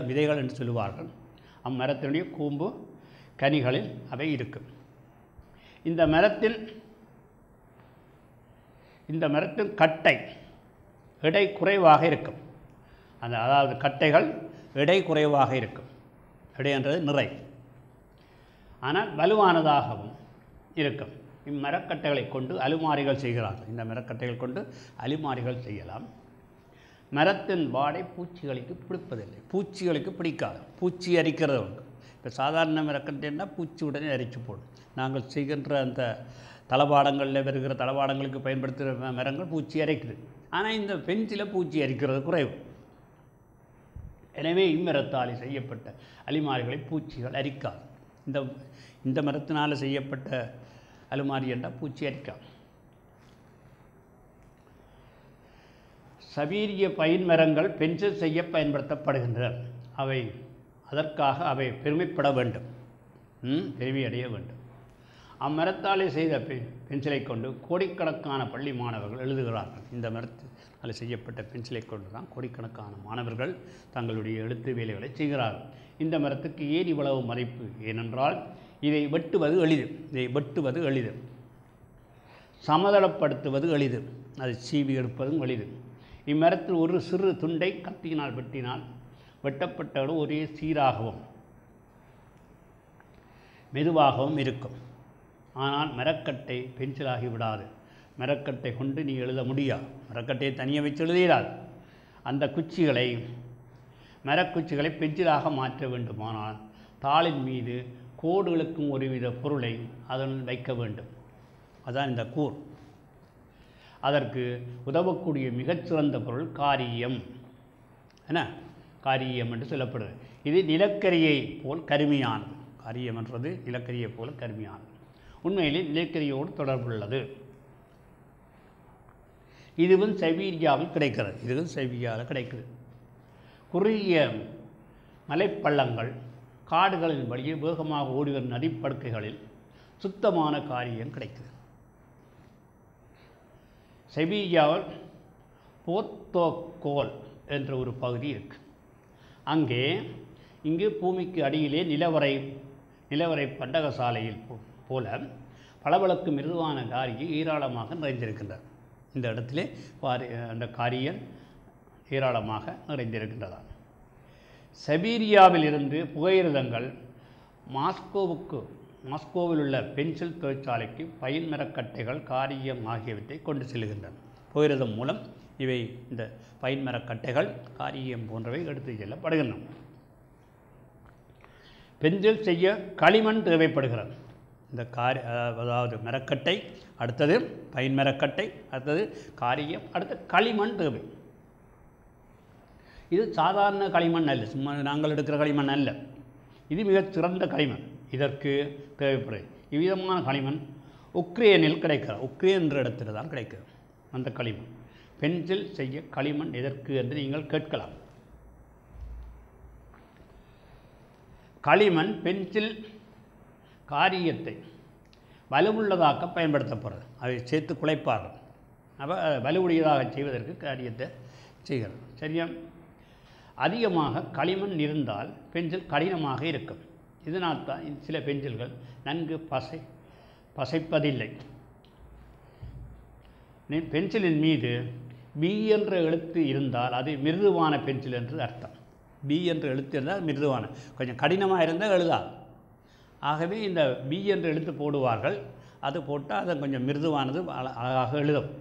S1: விதைகள் என்று சொல்லுவார்கள். அம்மரத்தினுடைய கூம்பு கனிகளில் அவை இருக்கும். இந்த மரத்தின் கட்டை எடை குறைவாக இருக்கும். அதாவது கட்டைகள் எடை குறைவாக இருக்கும். எடை என்றது நிறை, ஆனால் வலுவானதாகவும் இருக்கும். இம்மரக்கட்டைகளை கொண்டு அலுமாரிகள் செய்கிறார்கள். இந்த மரக்கட்டைகள் கொண்டு அலுமாரிகள் செய்யலாம். மரத்தின் வாடை பூச்சிகளுக்கு பிடிப்பதில்லை. பூச்சிகளுக்கு பிடிக்காது. பூச்சி அரிக்கிறவங்க இப்போ சாதாரண மரக்கட்டைன்னா பூச்சி உடனே அரிச்சு போடும். நாங்கள் செய்கின்ற அந்த தளபாடங்களில் வருகிற தளபாடங்களுக்கு பயன்படுத்துகிற மரங்கள் பூச்சி அரைக்குது. ஆனால் இந்த பென்சிலை பூச்சி அரிக்கிறது குறைவு. எனவே இம்மரத்தால் செய்யப்பட்ட அலுமாரிகளை பூச்சிகள் அரிக்காது. இந்த மரத்தினால் செய்யப்பட்ட அலுமாரி என்றால் பூச்சி அரிக்காது. சபீரிய பைன் மரங்கள் பென்சில் செய்ய பயன்படுத்தப்படுகின்றன. அதற்காக அவை பெருமைப்பட வேண்டும், பெருமை அடைய வேண்டும். அம்மரத்தாலே செய்த பென்சிலை கொண்டு கோடிக்கணக்கான பள்ளி மாணவர்கள் எழுதுகிறார்கள். இந்த மரத்தால் செய்யப்பட்ட பென்சிலை கொண்டு தான் கோடிக்கணக்கான மாணவர்கள் தங்களுடைய எழுத்து வேலைகளை செய்கிறார்கள். இந்த மரத்துக்கு ஏன் இவ்வளவு மதிப்பு? ஏனென்றால் இதை வெட்டுவது எளிது, சமதளப்படுத்துவது எளிது, அது சீவி எடுப்பதும் எளிது. இம்மரத்தில் ஒரு சிறு துண்டை கத்தியினால் வெட்டினால் வெட்டப்பட்டவுடன் ஒரே சீராகவும் மெதுவாகவும் இருக்கும். ஆனால் மரக்கட்டை பென்சிலாகி விடாது. மரக்கட்டை கொண்டு நீ எழுத முடியாது. மரக்கட்டையை தனியாக வச்சு எழுதிடாது. அந்த மரக்குச்சிகளை பென்சிலாக மாற்ற வேண்டுமானால் தாளின் மீது கோடுகளுக்கும் ஒருவித பொருளை அதனுள் வைக்க வேண்டும். அதான் இந்த கூர். அதற்கு உதவக்கூடிய மிகச்சிறந்த பொருள் காரியம். காரியம் என்று சொல்லப்படுது. இது நிலக்கரியை போல் கருமையானது. காரியம் என்றது நிலக்கரியை போல கருமையானது. உண்மையிலே நிலக்கரியோடு தொடர்புள்ளது. இதுவும் சைபீரியாவில் கிடைக்கிறது. குறுகிய மலைப்பள்ளங்கள், காடுகளின் வழியே வேகமாக ஓடிவரும் நதிப்படுக்கைகளில் சுத்தமான காரியம் கிடைக்குது. சைபீரியாவில் போர்த்தோகோல் என்ற ஒரு பகுதி இருக்குது. இங்கு பூமிக்கு அடியிலே நிலவரை பண்டகசாலையில் போல பளபளக்கு மிருதுவான காரியம் ஏராளமாக நிறைந்திருக்கின்றது. இந்த இடத்திலே அந்த காரியல் ஏராளமாக நிறைந்திருக்கின்றதாம். சைபீரியாவில் இருந்து புகையிரதங்கள் மாஸ்கோவில் உள்ள பென்சில் தொழிற்சாலைக்கு பைன் மரக்கட்டைகள், காரியம் ஆகியவற்றை கொண்டு செல்கின்றன. புகையிரதம் மூலம் இந்த பைன் மரக்கட்டைகள், காரியம் போன்றவை எடுத்து செல்லப்படுகின்றன. பென்சில் செய்ய களிமண் தேவைப்படுகிறது. அதாவது மரக்கட்டை, அடுத்தது பைன் மரக்கட்டை, அடுத்தது காரியம், அடுத்து களிமண் தேவை. இது சாதாரண களிமண் அல்ல, சும்மா நாங்கள் எடுக்கிற களிமண் அல்ல. இது மிகச் சிறந்த களிமண். இதற்கு தேவைப்படுது இவ்விதமான களிமண் உக்ரைனில் கிடைக்கிறது. உக்ரைன் என்ற இடத்துல தான் கிடைக்கிறது அந்த களிமண். பென்சில் செய்ய களிமண் எதற்கு என்று நீங்கள் கேட்கலாம். களிமண் பென்சில் காரியத்தை வலுவுள்ளதாக்க பயன்படுத்தப்படுறது. அதை சேர்த்து குலைப்பார்கள். அப்போ வலுவுடையதாக செய்வதற்கு காரியத்தை செய்கிறது. சரியா? அதிகமாக களிமண் இருந்தால் பென்சில் கடினமாக இருக்கும். இதனால் தான் சில பென்சில்கள் நன்கு பசைப்பதில்லை. பென்சிலின் மீது பி என்ற எழுத்து இருந்தால் அது மிருதுவான பென்சில் என்று அர்த்தம். பி என்ற எழுத்து இருந்தால் மிருதுவான, கொஞ்சம் கடினமாக இருந்தால் எழுதாது. ஆகவே இந்த பி என்ற எழுத்து போடுவார்கள். அது போட்டால் அது கொஞ்சம் மிருதுவானது, அழகாக எழுதும்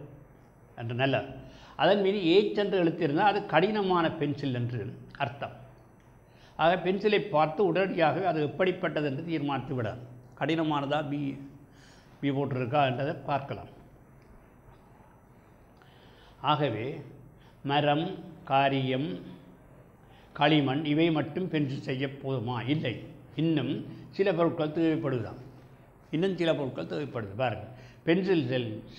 S1: என்று நல்ல. அதன் மீது ஏச் என்ற எழுத்து இருந்தால் அது கடினமான பென்சில் என்று அர்த்தம். ஆக பென்சிலை பார்த்து உடனடியாகவே அது எப்படிப்பட்டது என்று தீர்மானித்து விடாது. கடினமானதா பி போட்டிருக்கா என்றதை பார்க்கலாம். ஆகவே மரம், காரியம், களிமண் இவை மட்டும் பென்சில் செய்ய போதுமா? இல்லை, இன்னும் சில பொருட்கள் தேவைப்படுதான். இன்னும் சில பொருட்கள் தேவைப்படுது. பாருங்கள், பென்சில்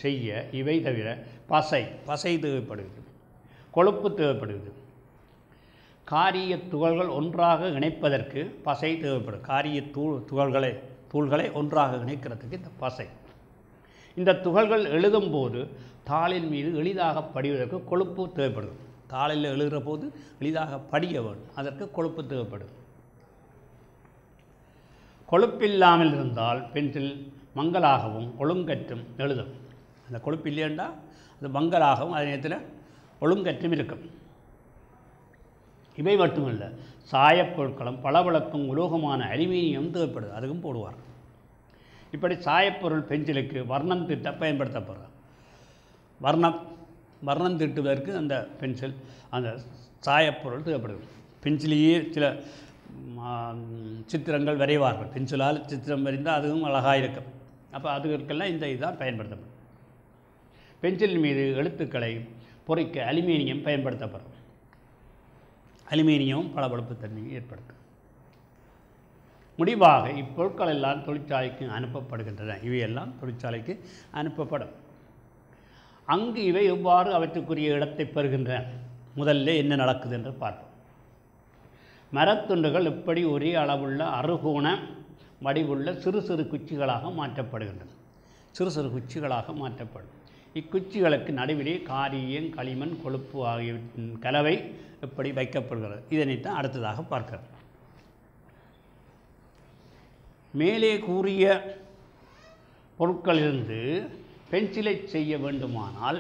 S1: செய்ய இவை தவிர பசை தேவைப்படுகிறது, கொழுப்பு தேவைப்படுகிறது. காரிய துகள்கள் ஒன்றாக இணைப்பதற்கு பசை தேவைப்படும். காரிய தூள்களை ஒன்றாக இணைக்கிறதுக்கு இந்த பசை. இந்த துகள்கள் எழுதும்போது தாளின் மீது எளிதாக படிவதற்கு கொழுப்பு தேவைப்படுது. தாளில் எழுதுகிற போது எளிதாக படிய வேண்டும், அதற்கு கொழுப்பு தேவைப்படுது. கொழுப்பில்லாமல் இருந்தால் பென்சில் மங்கலாகவும் ஒழுங்கற்றும் எழுதும். அந்த கொழுப்பு இல்லையென்றா அது மங்கலாகவும் அதே நேரத்தில் ஒழுங்கற்றும் இருக்கும். இவை மட்டுமல்ல, சாயப்பொருட்களும் பளபளக்கும் உலோகமான அலுமினியம் தேவைப்படுது, அதுவும் போடுவார். இப்படி சாயப்பொருள் பென்சிலுக்கு வர்ணம் தீட்ட பயன்படுத்தப்படுறது. வர்ணம் தீட்டுவதற்கு அந்த பென்சில், அந்த சாயப்பொருள் தேவைப்படுது. பென்சிலேயே சில சித்திரங்கள் வரைவார்கள். பென்சிலால் சித்திரம் வரைந்தால் அதுவும் அழகாக இருக்கும். அப்போ அதுக்கெல்லாம் இந்த இதுதான் பயன்படுத்தப்படும். பென்சில் மீது எழுத்துக்களை பொறிக்க அலுமினியம் பயன்படுத்தப்படும். அலுமினியம் பளபளப்பு தன்மையை ஏற்படுத்தும். முடிவாக இப்பொருட்கள் எல்லாம் தொழிற்சாலைக்கு அனுப்பப்படுகின்றன. இவையெல்லாம் தொழிற்சாலைக்கு அனுப்பப்படும். அங்கு இவை எவ்வாறு அவற்றுக்குரிய இடத்தை பெறுகின்றன? முதல்ல என்ன நடக்குது என்று பார்ப்போம். மரத்துண்டுகள் எப்படி ஒரே அளவுள்ள அறுகோண வடிவுள்ள சிறு சிறு குச்சிகளாக மாற்றப்படுகின்றன. சிறு சிறு குச்சிகளாக மாற்றப்படும். இக்குச்சிகளுக்கு நடுவிலே காரியம், களிமண், கொழுப்பு ஆகியவற்றின் கலவை எப்படி வைக்கப்படுகிறது, இதனைத்தான் அடுத்ததாக பார்க்கிறோம். மேலே கூறிய பொருட்களிலிருந்து பென்சிலை செய்ய வேண்டுமானால்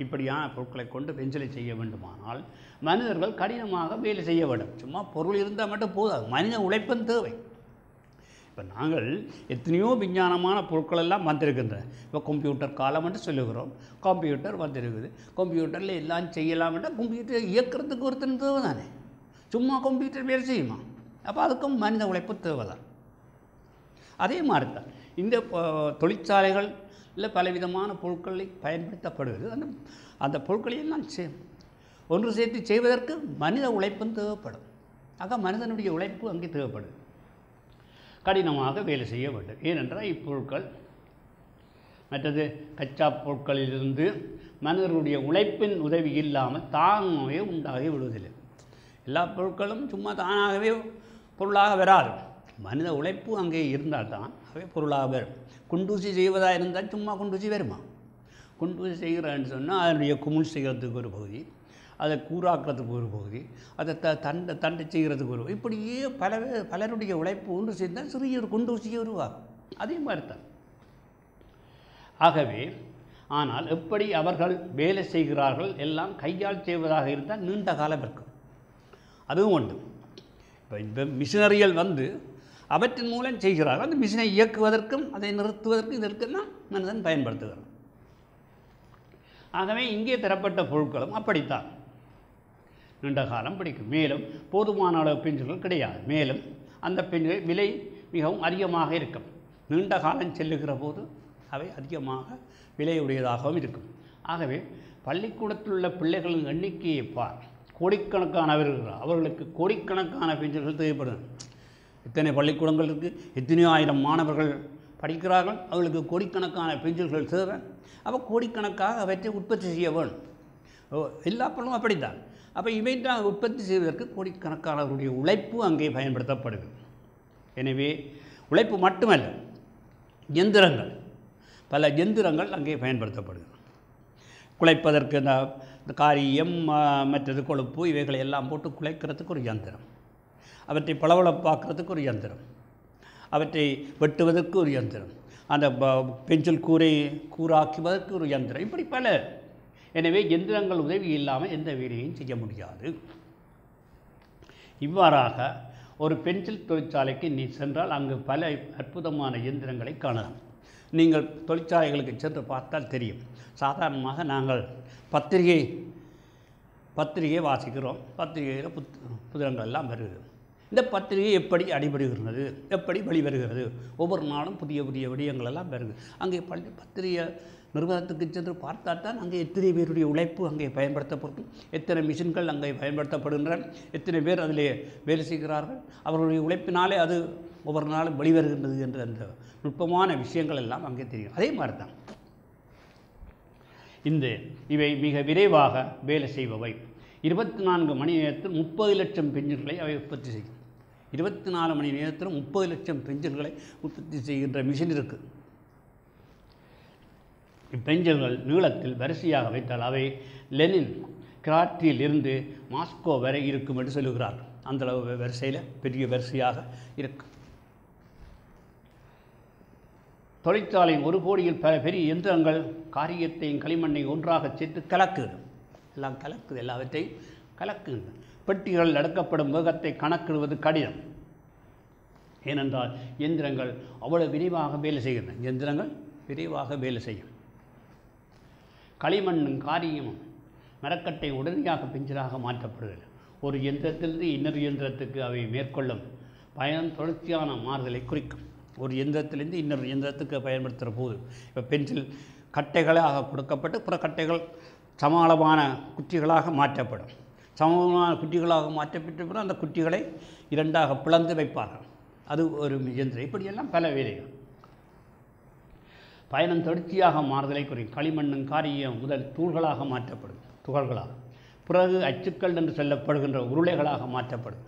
S1: இப்படியான பொருட்களை கொண்டு பென்சிலை செய்ய வேண்டுமானால் மனிதர்கள் கடினமாக வேலை செய்ய வேண்டும். சும்மா பொருள் இருந்தால் மட்டும் போதாது, மனித உழைப்பும் தேவை. இப்போ நாங்கள் எத்தனையோ விஞ்ஞானமான பொருட்கள் எல்லாம் வந்திருக்கின்றன. இப்போ கம்ப்யூட்டர் காலம் என்று சொல்லுகிறோம். கம்ப்யூட்டர் வந்திருக்குது. கம்ப்யூட்டரில் எல்லாம் செய்யலாம்ன்றால் கம்ப்யூட்டர் இயக்கிறதுக்கு ஒருத்தன் தேவை தானே. சும்மா கம்ப்யூட்டர் வேலை செய்யுமா? அப்போ அதுக்கும் மனித உழைப்பு தேவை தான். அதே மாதிரி தான் இந்த தொழிற்சாலைகளில் பலவிதமான பொருட்களை பயன்படுத்தப்படுகிறது. அந்த பொருட்களையெல்லாம் ஒன்று சேர்த்து செய்வதற்கு மனித உழைப்பும் தேவைப்படும். ஆக மனிதனுடைய உழைப்பு அங்கே தேவைப்படுது. கடினமாக வேலை செய்ய வேண்டும். ஏனென்றால் இப்பொருட்கள் மற்றது கச்சா பொருட்களிலிருந்து மனிதர்களுடைய உழைப்பின் உதவி இல்லாமல் தானாகவே உண்டாகி விடுவதில்லை. எல்லா பொருட்களும் சும்மா தானாகவே பொருளாக வராது. மனித உழைப்பு அங்கே இருந்தால்தான் அவை பொருளாக வரும். குண்டூசி செய்வதாக இருந்தால் சும்மா குண்டூசி வருமா? குண்டூசி செய்கிறேன்னு சொன்னால் அதனுடைய குமிழ் செய்கிறதுக்கு ஒரு பகுதி, அதை கூறாக்கிறதுக்கு ஒரு பகுதி, அதை தண்டை செய்கிறதுக்கு ஒரு, இப்படியே பலருடைய உழைப்பு ஒன்று சேர்ந்தால் சிறிய ஒரு குண்டூசியை உருவாகும். அதே மாதிரி தான். ஆகவே ஆனால் எப்படி அவர்கள் வேலை செய்கிறார்கள் எல்லாம் கையால் செய்வதாக இருந்தால் நீண்ட காலம் இருக்கும். அதுவும் உண்டு. இப்போ இந்த மிஷினரிகள் வந்து அவற்றின் மூலம் செய்கிறார்கள். அந்த மிஷினை இயக்குவதற்கும் அதை நிறுத்துவதற்கும் இதற்கும் தான் மனிதன் பயன்படுத்துகிறார். ஆகவே இங்கே தரப்பட்ட பொருட்களும் அப்படித்தான் நீண்ட காலம் பிடிக்கும். மேலும் போதுமான அளவு பென்சில்கள் கிடையாது. மேலும் அந்த பென்சில் விலை மிகவும் அதிகமாக இருக்கும். நீண்ட காலம் செல்லுகிற போது அவை அதிகமாக விலையுடையதாகவும் இருக்கும். ஆகவே பள்ளிக்கூடத்தில் உள்ள பிள்ளைகளின் எண்ணிக்கையை பார், கோடிக்கணக்கானவர்கள், அவர்களுக்கு கோடிக்கணக்கான பென்சில்கள் தேவைப்படும். எத்தனை பள்ளிக்கூடங்கள் இருக்குது, எத்தனையோ ஆயிரம் மாணவர்கள் படிக்கிறார்கள், அவர்களுக்கு கோடிக்கணக்கான பென்சில்கள் தேவை. அப்போ கோடிக்கணக்காக அவற்றை உற்பத்தி செய்ய வேணும். எல்லா பொருளும் அப்படித்தான். அப்போ இவைதான் உற்பத்தி செய்வதற்கு கோடிக்கணக்கானவர்களுடைய உழைப்பு அங்கே பயன்படுத்தப்படுகிறது. எனவே உழைப்பு மட்டுமல்ல, எந்திரங்கள், பல எந்திரங்கள் அங்கே பயன்படுத்தப்படுகிறது. குலைப்பதற்கு இந்த இந்த காரியம் மற்றது கொழுப்பு இவைகளை எல்லாம் போட்டு குலைக்கிறதுக்கு ஒரு இயந்திரம், அவற்றை பளபளப்பாக்குறதுக்கு ஒரு இயந்திரம், அவற்றை வெட்டுவதற்கு ஒரு இயந்திரம், அந்த பென்சில் கூறாக்குவதற்கு ஒரு இயந்திரம், இப்படி பல. எனவே இயந்திரங்கள் உதவி இல்லாமல் எந்த வேலையும் செய்ய முடியாது. இவ்வாறாக ஒரு பென்சில் தொழிற்சாலைக்கு நீ சென்றால் அங்கு பல அற்புதமான இயந்திரங்களை காணலாம். நீங்கள் தொழிற்சாலைகளுக்கு சென்று பார்த்தால் தெரியும். சாதாரணமாக நாங்கள் பத்திரிகை வாசிக்கிறோம், பத்திரிகையில் புத்தகங்கள் எல்லாம் வருகிறது. இந்த பத்திரிகை எப்படி அடிபடுகிறது, எப்படி வெளிவருகிறது, ஒவ்வொரு நாளும் புதிய புதிய விடயங்கள் எல்லாம் வருகிறது. அங்கே பத்திரிகை நிறுவனத்துக்கு சென்று பார்த்தால் தான் அங்கே எத்தனை பேருடைய உழைப்பு அங்கே பயன்படுத்தப்படும், எத்தனை மிஷின்கள் அங்கே பயன்படுத்தப்படுகின்றன, எத்தனை பேர் அதிலே வேலை செய்கிறார்கள், அவர்களுடைய உழைப்பினாலே அது ஒவ்வொரு நாளும் வெளிவருகின்றது என்ற அந்த நுட்பமான விஷயங்கள் எல்லாம் அங்கே தெரியும். அதே மாதிரி தான் இவை மிக விரைவாக வேலை செய்பவை. 24 மணி நேரத்தில் 30 லட்சம் பென்சில்களை அவை உற்பத்தி செய்யும். 24 மணி நேரத்தில் 30 லட்சம் பென்சில்களை உற்பத்தி செய்கின்ற மிஷின் இருக்குது. இப்பென்சில்கள் நீளத்தில் வரிசையாக வைத்தால் அவை லெனின் கிராட்டில் இருந்து மாஸ்கோ வரை இருக்கும் என்று சொல்லுகிறார்கள். அந்தளவு வரிசையில் பெரிய வரிசையாக இருக்கும். தொழிற்சாலையின் ஒரு கோடியில் பல பெரிய இயந்திரங்கள் காரியத்தையும் களிமண்ணையும் ஒன்றாக சேர்த்து கலக்குது. எல்லாம் கலக்குது, எல்லாவற்றையும் கலக்குது. பெட்டிகள் அடக்கப்படும் வேகத்தை கணக்கிடுவது கடினம். ஏனென்றால் இயந்திரங்கள் அவ்வளவு விரைவாக வேலை செய்கின்றன. இயந்திரங்கள் விரைவாக வேலை செய்யும். களிமண்ணும் காரியமும் மரக்கட்டை உடனடியாக பென்சிலாக மாற்றப்படுகிறது. ஒரு இயந்திரத்திலிருந்து இன்னொரு இயந்திரத்துக்கு அவை மேற்கொள்ளும் பயணம் தொடர்ச்சியான மாறுதலை குறிக்கும். ஒரு இயந்திரத்திலிருந்து இன்னொரு இயந்திரத்துக்கு பயன்படுத்துகிற போது இப்போ பென்சில் கட்டைகளாக கொடுக்கப்பட்டு பிற கட்டைகள் சமளவான குற்றிகளாக மாற்றப்படும். சமமான குற்றிகளாக மாற்றப்பட்ட பிறகு அந்த குற்றிகளை இரண்டாக பிளந்து வைப்பார்கள். அது ஒரு இயந்திரம். இப்படியெல்லாம் பல வேலைகள். பயணம் தொடர்ச்சியாக மாறுதலை குறையும். களிமண்ணும் காரியம் முதல் தூள்களாக மாற்றப்படும், துகள்களாக. பிறகு அச்சுக்கள் என்று சொல்லப்படுகின்ற உருளைகளாக மாற்றப்படும்.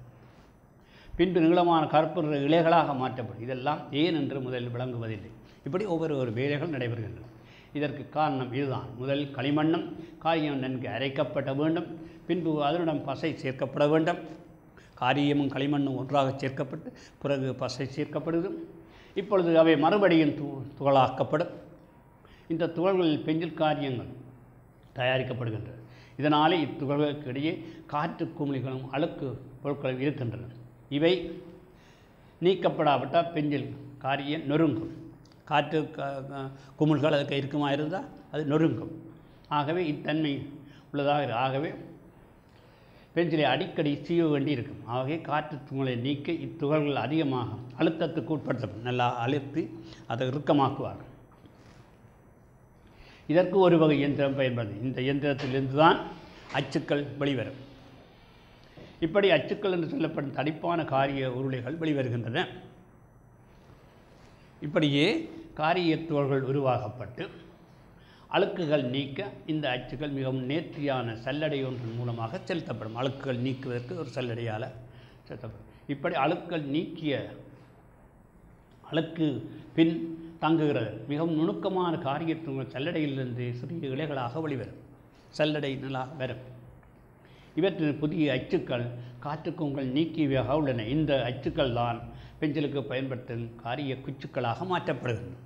S1: பின்பு நீளமான கருப்பு இலைகளாக மாற்றப்படும். இதெல்லாம் ஏன் என்று முதலில் விளங்குவதில்லை. இப்படி ஒவ்வொரு வேலைகள் நடைபெறுகின்றன. இதற்கு காரணம் இதுதான். முதலில் களிமண்ணும் காரியம் நன்கு அரைக்கப்பட வேண்டும். பின்பு அதனுடன் பசை சேர்க்கப்பட வேண்டும். காரியமும் களிமண்ணும் ஒன்றாக சேர்க்கப்பட்டு பிறகு பசை சேர்க்கப்படுது. இப்பொழுது அவை மறுபடியும் துகளாக்கப்படும். இந்த துகள்களில் பென்சில் காரியங்கள் தயாரிக்கப்படுகின்றன. இதனாலே இத்துகள்களுக்கு இடையே காற்று குமிழிகளும் அழுக்கு பொருட்களும் இருக்கின்றன. இவை நீக்கப்படாவிட்டால் பென்சில் காரியம் நொறுங்கும். காற்று குமிழ்கள் அதுக்கு இருக்குமா இருந்தால் அது நொறுங்கும். ஆகவே இத்தன்மை உள்ளதாக. ஆகவே பென்சிலை அடிக்கடி சீவ வேண்டி இருக்கும். ஆகவே காற்று துகளை நீக்க இத்துகள்கள் அதிகமாக அழுத்தத்துக்கு உட்படுத்தப்படும். நல்லா அழுத்தி அதை இறுக்கமாக்குவார்கள். இதற்கு ஒரு வகை இயந்திரம் பயன்படுது. இந்த இயந்திரத்திலிருந்து தான் அச்சுக்கள் வெளிவரும். இப்படி அச்சுக்கள் என்று சொல்லப்படும் தடிப்பான காரிய உருளைகள் வெளிவருகின்றன. இப்படியே காரியத்துகள்கள் உருவாக்கப்பட்டு அழுக்குகள் நீக்க இந்த அச்சுக்கள் மிகவும் நேர்த்தியான சல்லடை ஒன்றின் மூலமாக செலுத்தப்படும். அழுக்குகள் நீக்குவதற்கு ஒரு சல்லடையால் செலுத்தப்படும். இப்படி அழுக்குகள் நீக்கிய அழுக்கு பின் தங்குகிறது. மிகவும் நுணுக்கமான காரியத்துகள் சல்லடையிலிருந்து சிறிய இலைகளாக வெளிவரும். சல்லடை நல்லாக வரும். இவற்றின் புதிய அச்சுக்கள் காற்றுக்குங்கள் நீக்கியவையாக உள்ளன. இந்த அச்சுக்கள் தான் பென்சிலுக்கு பயன்படுத்தும் காரிய குச்சுக்களாக மாற்றப்படுகின்றன.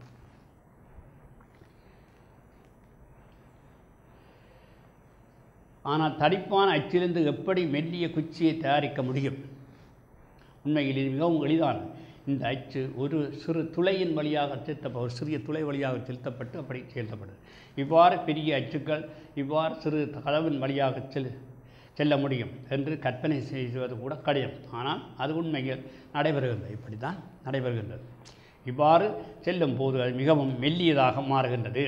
S1: ஆனால் தடிப்பான அச்சிலிருந்து எப்படி மெல்லிய குச்சியை தயாரிக்க முடியும்? உண்மையில் இது மிகவும் எளிதான. இந்த அச்சு ஒரு சிறு துளையின் வழியாக ஒரு சிறிய துளை வழியாக செலுத்தப்பட்டு அப்படி செலுத்தப்படுது. இவ்வாறு பெரிய அச்சுக்கள் இவ்வாறு சிறு கதவின் வழியாக செல்ல முடியும் என்று கற்பனை செய்வது கூட கடினம். ஆனால் அது உண்மையில் நடைபெறுகின்றது. இப்படி தான் நடைபெறுகின்றது. இவ்வாறு செல்லும் போது அது மிகவும் மெல்லியதாக மாறுகின்றது.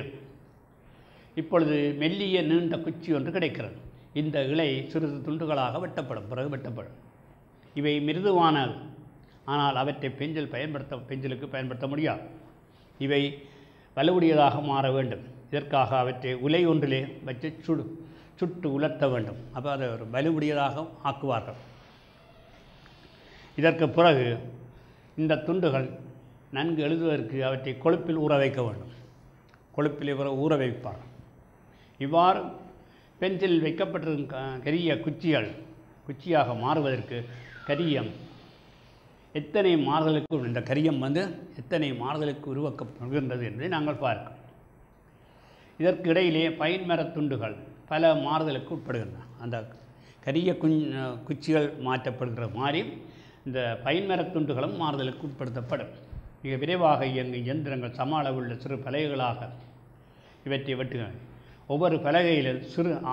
S1: இப்பொழுது மெல்லிய நீண்ட குச்சி ஒன்று கிடைக்கிறது. இந்த இலை சிறிது துண்டுகளாக வெட்டப்படும். பிறகு வெட்டப்படும். இவை மிருதுவானது. ஆனால் அவற்றை பென்சிலுக்கு பயன்படுத்த முடியாது. இவை வலுவுடையதாக மாற வேண்டும். இதற்காக அவற்றை உலை ஒன்றிலே வச்சு சுட்டு உலர்த்த வேண்டும். அப்போ அதை ஒரு வலுவுடையதாக ஆக்குவார்கள். இதற்கு பிறகு இந்த துண்டுகள் நன்கு எழுதுவதற்கு அவற்றை கொழுப்பில் ஊற வைக்க வேண்டும். கொழுப்பில் ஊற வைப்பார்கள். இவ்வாறு பென்சில் வைக்கப்பட்டிருக்கும் கரிய குச்சியாக மாறுவதற்கு கரியம் எத்தனை மாறுதலுக்கு இந்த கரியம் எத்தனை மாறுதலுக்கு உருவாக்கப்படுகின்றது என்பதை நாங்கள் பார்க்கிறோம். இதற்கு இடையிலே பைன் மரத்துண்டுகள் பல மாறுதலுக்கு உட்படுகின்றன. அந்த கரிய குச்சிகள் மாற்றப்படுகிற மாதிரி இந்த பைன் மரத்துண்டுகளும் மாறுதலுக்கு உட்படுத்தப்படும். மிக விரைவாக இயங்கும் இயந்திரங்கள் சம அளவுள்ள சிறு பலகைகளாக இவற்றை வெட்டுகின்றன. ஒவ்வொரு பலகையிலும்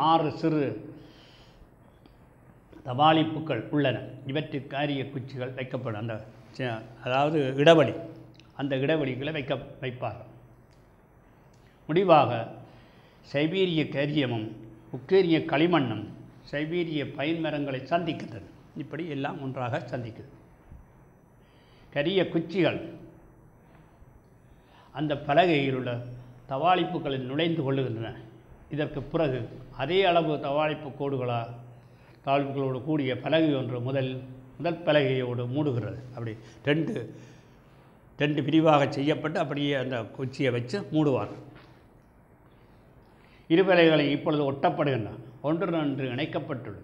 S1: 6 சிறு தபாலிப்புக்கள் உள்ளன. இவற்றுக்கு காரிய குச்சிகள் வைக்கப்படும். அதாவது இடைவெளி, அந்த இடைவெளிகளை வைப்பார்கள். முடிவாக சைபீரிய கரியமும் உக்கேரிய களிமண்ணும் சைபீரிய பைன் மரங்களை சந்திக்கின்றன. இப்படி எல்லாம் ஒன்றாக சந்திக்குது. கரிய குச்சிகள் அந்த பலகையில் உள்ள தவாளிப்புகளில் நுழைந்து கொள்ளுகின்றன. இதற்கு பிறகு அதே அளவு தாழ்வுகளோடு கூடிய பலகை ஒன்று முதல் பலகையோடு மூடுகிறது. அப்படி ரெண்டு பிரிவாக செய்யப்பட்டு அப்படியே அந்த குச்சியை வச்சு மூடுவார்கள். இரு பலகைகளை இப்பொழுது ஒட்டப்படுகின்றன. ஒன்று இணைக்கப்பட்டுள்ளது.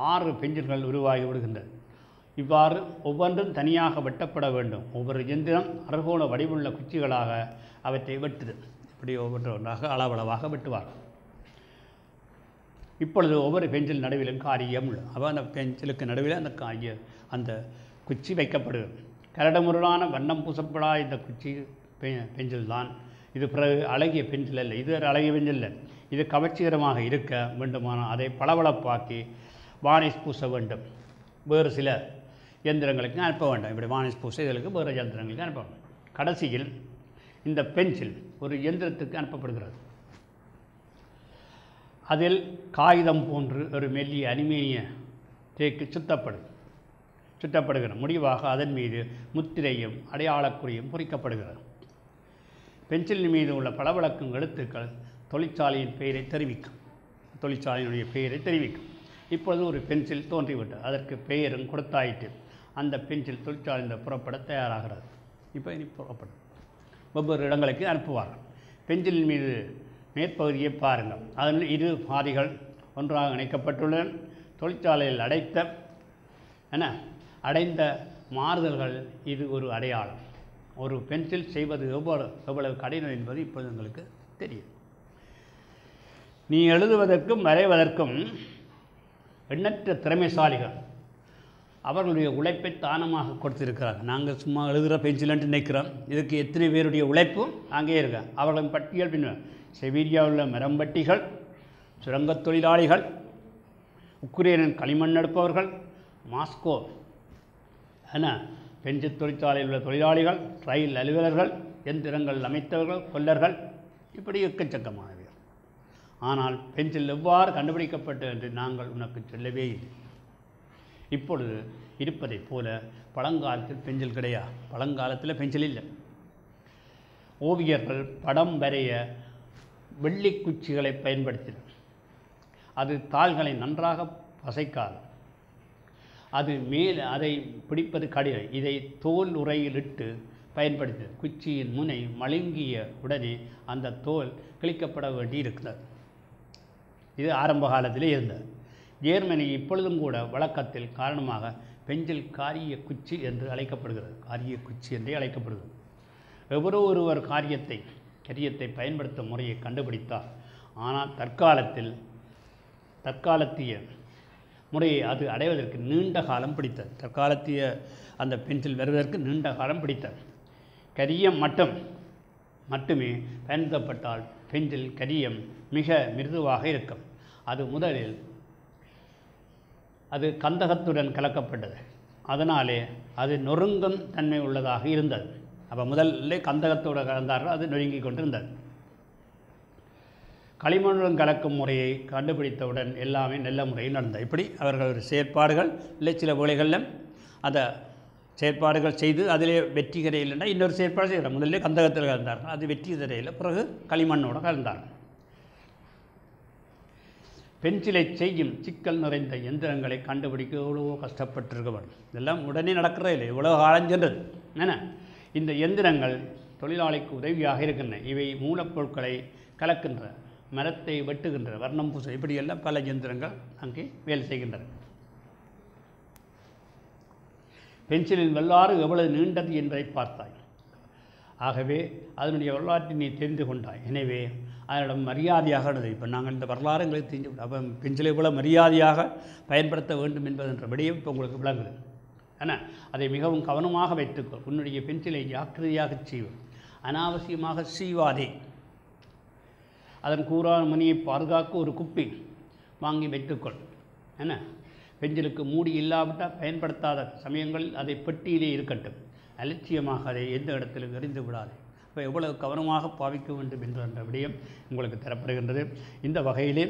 S1: 6 பென்சில்கள் உருவாகி விடுகின்றன. இவ்வாறு ஒவ்வொன்றும் தனியாக வெட்டப்பட வேண்டும். ஒவ்வொரு இயந்திரம் அறுகோண வடிவுள்ள குச்சிகளாக அவற்றை வெட்டுது. இப்படி ஒவ்வொன்றாக அளவளவாக வெட்டுவார்கள். இப்பொழுது ஒவ்வொரு பென்சில் நடுவிலும் காரியம் உள்ளது. அப்போ அந்த பென்சிலுக்கு நடுவில் அந்த குச்சி வைக்கப்படுகிறது. கரடுமுரடான வண்ணம் பூசப்படாத இந்த குச்சி பென்சில் தான். இது பிறகு அழகிய பென்சில் அல்ல. இது ஒரு அழகிய பென்சில் இல்லை. இது கவர்ச்சிகரமாக இருக்க வேண்டுமானால் அதை பளபளப்பாக்கி வார்னிஷ் பூச வேண்டும். வேறு சில இயந்திரங்களுக்கு அனுப்ப வேண்டும். இப்படி வார்னிஷ் பூச இதற்கு வேறு இயந்திரங்களுக்கு அனுப்ப வேண்டும். கடைசியில் இந்த பென்சில் ஒரு இயந்திரத்துக்கு அனுப்பப்படுகிறது. அதில் காகிதம் போன்று ஒரு மெல்லிய அலுமினிய தேக்கு சுத்தப்படுகிறது. முடிவாக அதன் மீது முத்திரையும் அடையாளக்குறியும் பொறிக்கப்படுகிறது. பென்சிலின் மீது உள்ள பளபளக்கும் எழுத்துக்கள் தொழிற்சாலையின் பெயரை தெரிவிக்கும். இப்பொழுது ஒரு பென்சில் தோன்றிவிட்டது. அதற்கு பெயரும் கொடுத்தாயிற்று. அந்த பென்சில் தொழிற்சாலையில் புறப்பட தயாராகிறது. இப்போ இனி புறப்படும் ஒவ்வொரு இடங்களுக்கு அனுப்புவார்கள். பென்சிலின் மீது மேற்பகுதியை பாருங்கள். அதில் 2 பாதிகள் ஒன்றாக இணைக்கப்பட்டுள்ளன. தொழிற்சாலையில் அடைந்த மாறுதல்கள் இது ஒரு அடையாளம். ஒரு பென்சில் செய்வது எவ்வளவு கடினம் என்பது இப்போது உங்களுக்கு தெரியும். நீ எழுதுவதற்கும் வரைவதற்கும் எண்ணற்ற திறமைசாலிகள் அவர்களுடைய உழைப்பை தானமாக கொடுத்திருக்கிறார்கள். நாங்கள் சும்மா எழுதுகிற பென்சில்ன்ட்டு நினைக்கிறோம். இதுக்கு எத்தனை பேருடைய உழைப்பும் அங்கே இருக்க. அவர்களின் பட்டியல் பின்னர் செவீரியாவில் உள்ள மரம்பட்டிகள், சுரங்கத் தொழிலாளிகள், உக்ரைனின் களிமண் எடுப்பவர்கள், மாஸ்கோ பென்சில் தொழிற்சாலையில் உள்ள தொழிலாளிகள், ரயில் அலுவலர்கள், எந்திரங்கள் அமைத்தவர்கள், கொல்லர்கள், இப்படி எக்கச்சக்கமானவை. ஆனால் பென்சில் எவ்வாறு கண்டுபிடிக்கப்பட்டது என்று நாங்கள் உனக்கு சொல்லவே இல்லை. இப்பொழுது இருப்பதைப் போல பழங்காலத்தில் பென்சில் கிடையாது. பழங்காலத்தில் பென்சில் இல்லை. ஓவியர்கள் படம் வரைய வெள்ளிக்குச்சிகளை பயன்படுத்தினர். அது தாள்களை நன்றாக பசைக்காது. அதை பிடிப்பது கடினம். இதை தோல் உரையில் இட்டு பயன்படுத்தியது. குச்சியின் முனை மழுங்கிய உடனே அந்த தோல் கிழிக்கப்பட வேண்டி இருக்கிறது. இது ஆரம்ப காலத்திலே இருந்தது. ஜெர்மனி இப்பொழுதும் கூட வழக்கத்தில் காரணமாக பென்சில் காரிய குச்சி என்று அழைக்கப்படுகிறது. ஒருவர் கரியத்தை பயன்படுத்தும் முறையை கண்டுபிடித்தார். ஆனால் தற்காலத்திய முறையை அது அடைவதற்கு நீண்ட காலம் பிடித்தது. தற்காலத்திய அந்த பென்சில் வருவதற்கு நீண்ட காலம் பிடித்தது. கரியம் மட்டுமே பயன்படுத்தப்பட்டால் பென்சில் கரியம் மிக மிருதுவாக இருக்கும். முதலில் அது கந்தகத்துடன் கலக்கப்பட்டது. அதனாலே அது நொறுங்கும் தன்மை உள்ளதாக இருந்தது. அப்போ முதல்ல கந்தகத்தோடு கலந்தார்கள். அது நொறுங்கி கொண்டிருந்தது. களிமண்ணுடன் கலக்கும் முறையை கண்டுபிடித்தவுடன் எல்லாமே நல்ல முறையில் நடந்தது. இப்படி அவர்கள் ஒரு செயற்பாடுகள் இல்லை, சில வேளைகளில் அந்த செயற்பாடுகள் செய்து அதிலே வெற்றி கரையில்லைன்னா இன்னொரு செயற்பாடு செய்கிறார். முதல்ல கந்தகத்தில் கலந்தார்கள். அது வெற்றி கரையில் பிறகு களிமண்ணோடு கலந்தார்கள். பென்சிலை செய்யும் சிக்கல் நிறைந்த எந்திரங்களை கண்டுபிடிக்க எவ்வளவோ கஷ்டப்பட்டிருக்க வேண்டும். இதெல்லாம் உடனே நடக்கிறதே இல்லை. இவ்வளோ காலம் சென்றது. இந்த எந்திரங்கள் தொழிலாளிக்கு உதவியாக இருக்கின்றன. இவை மூலப்பொருட்களை கலக்கின்ற மரத்தை வெட்டுகின்றன, வர்ணம் பூச, இப்படியெல்லாம் பல இயந்திரங்கள் அங்கே வேலை செய்கின்றன. பென்சிலின் வரலாறு எவ்வளவு நீண்டது என்பதை பார்த்தாய். ஆகவே அதனுடைய வரலாற்றை நீ தெரிந்து கொண்டாய். எனவே அதனிடம் மரியாதையாக இருந்தது. இப்போ நாங்கள் இந்த வரலாறுகளை தெரிஞ்சு அப்போ பென்சிலை இவ்வளவு மரியாதையாக பயன்படுத்த வேண்டும் என்பதென்ற விடயம் இப்போ உங்களுக்கு விளங்குது. ஆனால் அதை மிகவும் கவனமாக வைத்துக்கொள். உன்னுடைய பென்சிலை ஜாக்கிரதையாக செய்வோம், அனாவசியமாக செய்வாதே. அதன் கூறான மணியை பாதுகாக்க ஒரு குப்பி வாங்கி வைத்துக்கொள். என்ன, பென்சிலுக்கு மூடி இல்லாவிட்டால் பயன்படுத்தாத சமயங்களில் அதை பெட்டியிலே இருக்கட்டும். அலட்சியமாக அதை எந்த இடத்திலும் எறிந்து விடாது. இப்போ எவ்வளவு கவனமாக பாவிக்க வேண்டும் என்ற விடயம் உங்களுக்கு தரப்படுகின்றது. இந்த வகையிலே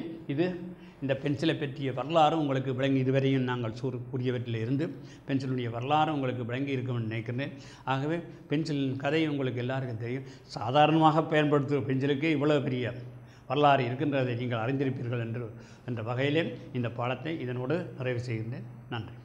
S1: இந்த பென்சிலை பற்றிய வரலாறு உங்களுக்கு விளங்கி, இதுவரையும் நாங்கள் கூறியவற்றில் இருந்து பென்சிலுடைய வரலாறு உங்களுக்கு விளங்கி இருக்கும் என்று நினைக்கிறேன். ஆகவே பென்சிலின் கதை உங்களுக்கு எல்லாருக்கும் தெரியும். சாதாரணமாக பயன்படுத்தும் பென்சிலுக்கு இவ்வளவு பெரிய வரலாறு இருக்கின்றதை நீங்கள் அறிந்திருப்பீர்கள் என்ற வகையிலே இந்த பாடத்தை இதனோடு நிறைவு செய்கின்றேன். நன்றி.